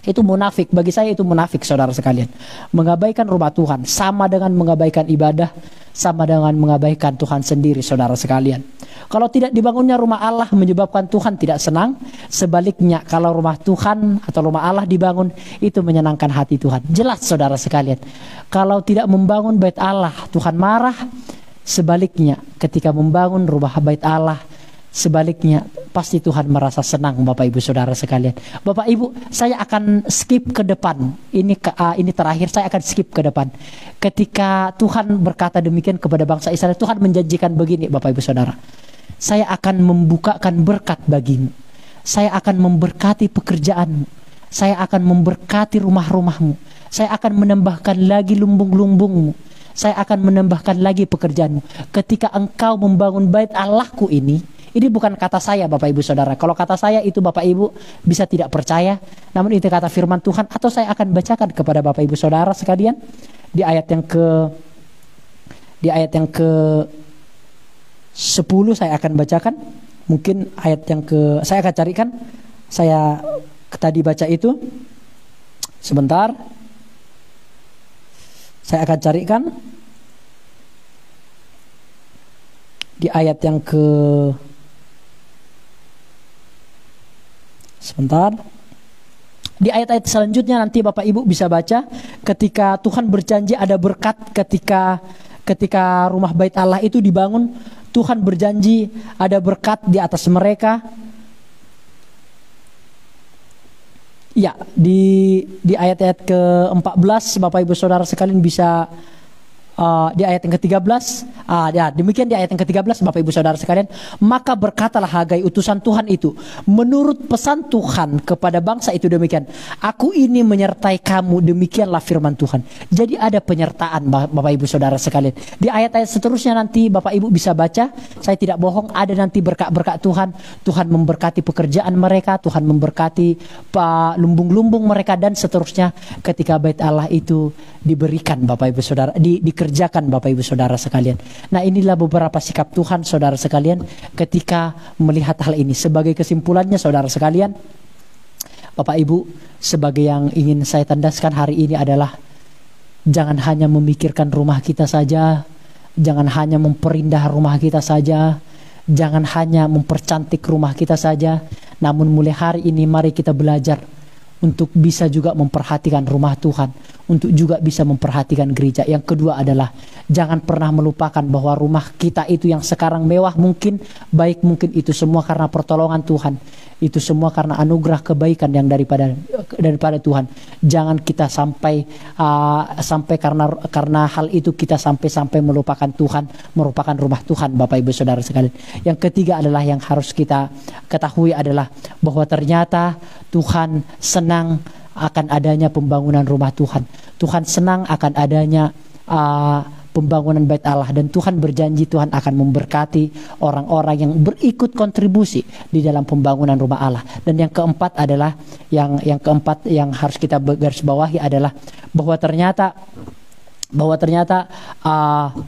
Itu munafik. Bagi saya itu munafik saudara sekalian. Mengabaikan rumah Tuhan sama dengan mengabaikan ibadah, sama dengan mengabaikan Tuhan sendiri saudara sekalian. Kalau tidak dibangunnya rumah Allah menyebabkan Tuhan tidak senang. Sebaliknya kalau rumah Tuhan atau rumah Allah dibangun, itu menyenangkan hati Tuhan. Jelas saudara sekalian. Kalau tidak membangun bait Allah, Tuhan marah. Sebaliknya ketika membangun rumah bait Allah, Sebaliknya, pasti Tuhan merasa senang, Bapak Ibu Saudara sekalian. Bapak Ibu, saya akan skip ke depan. Ini terakhir, saya akan skip ke depan. Ketika Tuhan berkata demikian kepada bangsa Israel, Tuhan menjanjikan begini, Bapak Ibu Saudara. Saya akan membukakan berkat bagimu. Saya akan memberkati pekerjaanmu. Saya akan memberkati rumah-rumahmu. Saya akan menambahkan lagi lumbung-lumbungmu. Saya akan menambahkan lagi pekerjaanmu. Ketika engkau membangun bait Allahku ini bukan kata saya, Bapak Ibu Saudara. Kalau kata saya itu Bapak Ibu bisa tidak percaya. Namun itu kata firman Tuhan. Atau saya akan bacakan kepada Bapak Ibu Saudara sekalian. Di ayat yang ke 10 saya akan bacakan. Mungkin ayat yang saya akan carikan. Saya tadi baca itu. Sebentar. Saya akan carikan di ayat yang sebentar. Di ayat-ayat selanjutnya nanti Bapak Ibu bisa baca ketika Tuhan berjanji ada berkat ketika rumah bait Allah itu dibangun, Tuhan berjanji ada berkat di atas mereka. Ya, di ayat-ayat ke-14 Bapak Ibu Saudara sekalian bisa di ayat yang ke-13. Ya, demikian di ayat yang ke-13 Bapak Ibu Saudara sekalian, maka berkatalah Hagai utusan Tuhan itu menurut pesan Tuhan kepada bangsa itu demikian, aku ini menyertai kamu, demikianlah firman Tuhan. Jadi ada penyertaan Bapak Ibu Saudara sekalian. Di ayat-ayat seterusnya nanti Bapak Ibu bisa baca, saya tidak bohong, ada nanti berkat-berkat Tuhan. Tuhan memberkati pekerjaan mereka, Tuhan memberkati lumbung-lumbung mereka dan seterusnya ketika bait Allah itu diberikan Bapak Ibu Saudara, dikerjakan Bapak Ibu Saudara sekalian. Nah, inilah beberapa sikap Tuhan Saudara sekalian ketika melihat hal ini. Sebagai kesimpulannya Saudara sekalian, Bapak Ibu, sebagai yang ingin saya tandaskan hari ini adalah jangan hanya memikirkan rumah kita saja, jangan hanya memperindah rumah kita saja, jangan hanya mempercantik rumah kita saja, namun mulai hari ini mari kita belajar untuk bisa juga memperhatikan rumah Tuhan, untuk juga bisa memperhatikan gereja. Yang kedua adalah jangan pernah melupakan bahwa rumah kita itu yang sekarang mewah mungkin, baik mungkin, itu semua karena pertolongan Tuhan. Itu semua karena anugerah kebaikan yang daripada Tuhan. Jangan kita sampai karena hal itu kita sampai melupakan Tuhan, merupakan rumah Tuhan Bapak Ibu Saudara sekalian. Yang ketiga adalah yang harus kita ketahui adalah bahwa ternyata Tuhan senang akan adanya pembangunan rumah Tuhan. Tuhan senang akan adanya pembangunan bait Allah, dan Tuhan berjanji Tuhan akan memberkati orang-orang yang berikut kontribusi di dalam pembangunan rumah Allah. Dan yang keempat adalah yang keempat yang harus kita garis bawahi adalah bahwa ternyata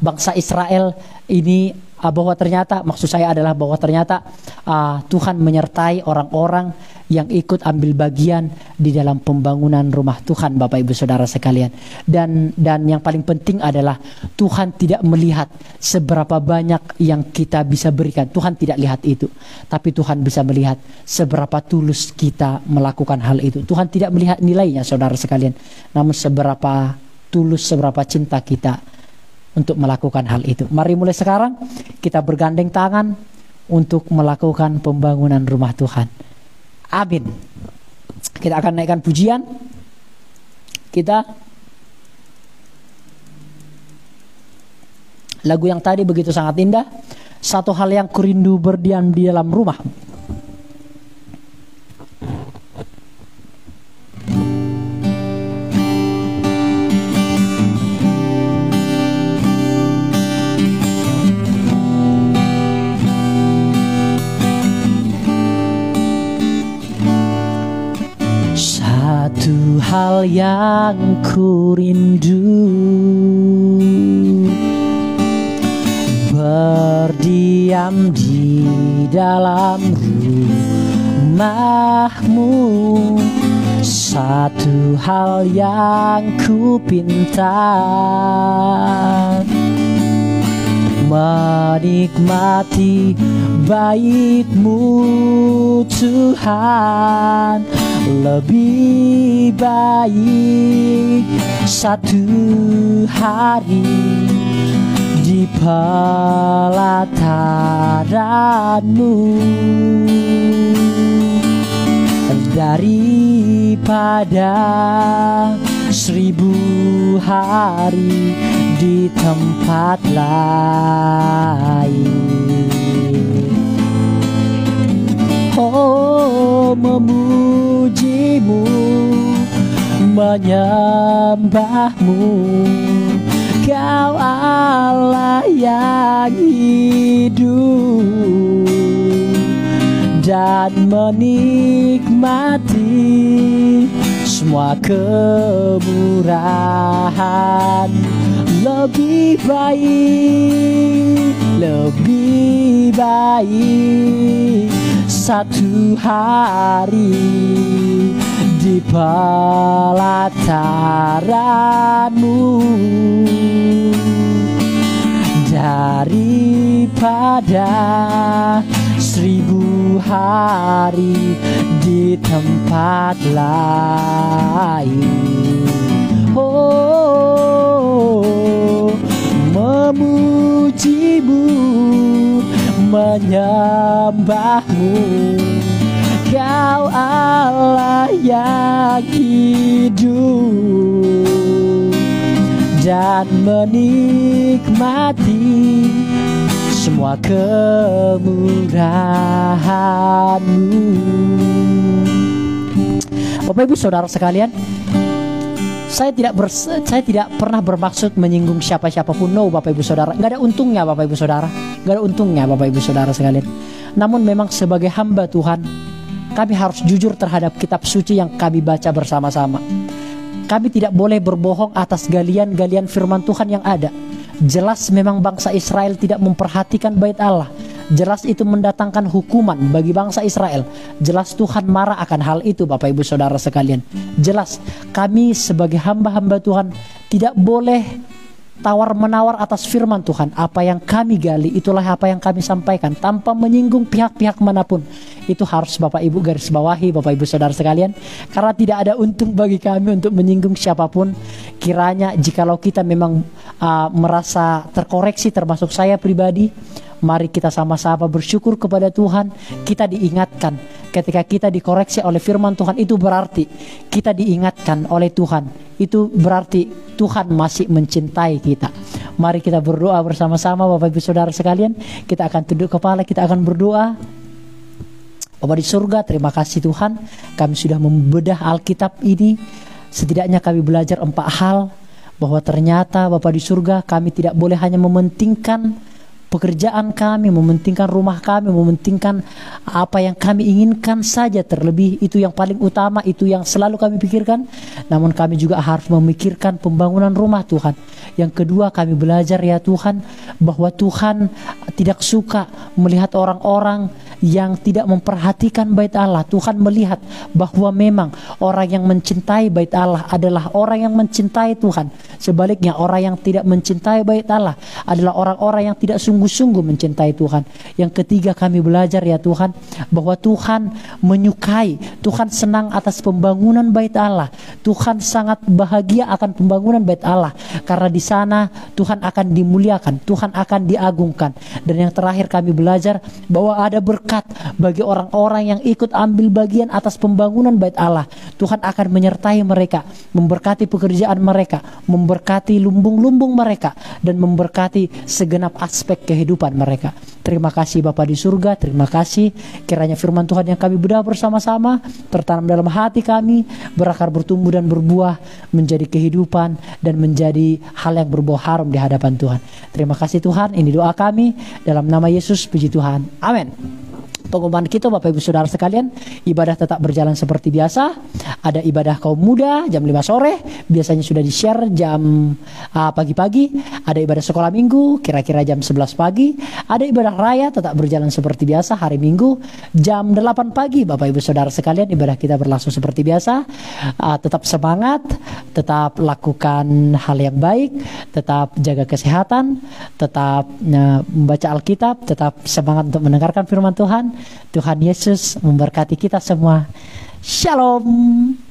bangsa Israel ini maksud saya adalah bahwa ternyata Tuhan menyertai orang-orang yang ikut ambil bagian di dalam pembangunan rumah Tuhan Bapak Ibu Saudara sekalian. Dan yang paling penting adalah Tuhan tidak melihat seberapa banyak yang kita bisa berikan. Tuhan tidak lihat itu. Tapi Tuhan bisa melihat seberapa tulus kita melakukan hal itu. Tuhan tidak melihat nilainya Saudara sekalian, namun seberapa tulus, seberapa cinta kita untuk melakukan hal itu. Mari mulai sekarang kita bergandeng tangan untuk melakukan pembangunan rumah Tuhan. Amin. Kita akan naikkan pujian. Lagu yang tadi begitu sangat indah. Satu hal yang kurindu berdiam di dalam rumah. Satu hal yang kurindu berdiam di dalam rumahmu. Satu hal yang ku pinta, menikmati bait-Mu Tuhan. Lebih baik satu hari di pelataran-Mu janjimu daripada 1000 hari di tempat lain. Oh, memujimu, menyembahmu, Kau Allah yang hidup, dan menikmati semua kemurahan. Lebih baik satu hari di pelataranmu daripada 1000 hari di tempat lain. Oh, memujimu, menyembahmu, Kau Allah yang hidup, dan menikmati semua kemurahan-Mu. Bapak Ibu Saudara sekalian, saya tidak pernah bermaksud menyinggung siapa-siapa pun. No, Bapak Ibu Saudara, nggak ada untungnya Bapak Ibu Saudara, nggak ada untungnya Bapak Ibu Saudara sekalian. Namun memang sebagai hamba Tuhan, kami harus jujur terhadap kitab suci yang kami baca bersama-sama. Kami tidak boleh berbohong atas galian-galian firman Tuhan yang ada. Jelas memang bangsa Israel tidak memperhatikan bait Allah. Jelas itu mendatangkan hukuman bagi bangsa Israel. Jelas Tuhan marah akan hal itu Bapak Ibu Saudara sekalian. Jelas kami sebagai hamba-hamba Tuhan tidak boleh tawar-menawar atas firman Tuhan. Apa yang kami gali, itulah apa yang kami sampaikan, tanpa menyinggung pihak-pihak manapun. Itu harus Bapak Ibu garis bawahi Bapak Ibu Saudara sekalian, karena tidak ada untung bagi kami untuk menyinggung siapapun. Kiranya jikalau kita memang merasa terkoreksi, termasuk saya pribadi, mari kita sama-sama bersyukur kepada Tuhan. Kita diingatkan ketika kita dikoreksi oleh firman Tuhan, itu berarti kita diingatkan oleh Tuhan. Itu berarti Tuhan masih mencintai kita. Mari kita berdoa bersama-sama Bapak Ibu Saudara sekalian. Kita akan tunduk kepala, kita akan berdoa. Bapa di surga, terima kasih Tuhan, kami sudah membedah Alkitab ini. Setidaknya kami belajar 4 hal, bahwa ternyata Bapa di surga, kami tidak boleh hanya mementingkan pekerjaan kami, mementingkan rumah kami, mementingkan apa yang kami inginkan saja terlebih. Itu yang paling utama, itu yang selalu kami pikirkan. Namun kami juga harus memikirkan pembangunan rumah Tuhan. Yang kedua, kami belajar ya Tuhan, bahwa Tuhan tidak suka melihat orang-orang yang tidak memperhatikan bait Allah. Tuhan melihat bahwa memang orang yang mencintai bait Allah adalah orang yang mencintai Tuhan. Sebaliknya, orang yang tidak mencintai bait Allah adalah orang-orang yang tidak sungguh-sungguh mencintai Tuhan. Yang ketiga, kami belajar ya Tuhan, bahwa Tuhan menyukai, Tuhan senang atas pembangunan bait Allah. Tuhan sangat bahagia akan pembangunan bait Allah, karena di sana Tuhan akan dimuliakan, Tuhan akan diagungkan. Dan yang terakhir, kami belajar bahwa ada berkat bagi orang-orang yang ikut ambil bagian atas pembangunan bait Allah. Tuhan akan menyertai mereka, memberkati pekerjaan mereka, memberkati lumbung-lumbung mereka, dan memberkati segenap aspek kehidupan mereka. Terima kasih Bapa di surga, terima kasih. Kiranya firman Tuhan yang kami bedah bersama-sama tertanam dalam hati kami, berakar, bertumbuh dan berbuah, menjadi kehidupan dan menjadi hal yang berbau harum di hadapan Tuhan. Terima kasih Tuhan, ini doa kami dalam nama Yesus, puji Tuhan, amin. Pengumuman kita Bapak Ibu Saudara sekalian, ibadah tetap berjalan seperti biasa. Ada ibadah kaum muda jam 5 sore, biasanya sudah di-share jam pagi-pagi. Ada ibadah sekolah minggu kira-kira jam 11 pagi. Ada ibadah raya tetap berjalan seperti biasa hari Minggu jam 8 pagi. Bapak Ibu Saudara sekalian, ibadah kita berlangsung seperti biasa. Tetap semangat, tetap lakukan hal yang baik, tetap jaga kesehatan, tetap membaca Alkitab, tetap semangat untuk mendengarkan firman Tuhan. Tuhan Yesus memberkati kita semua. Shalom.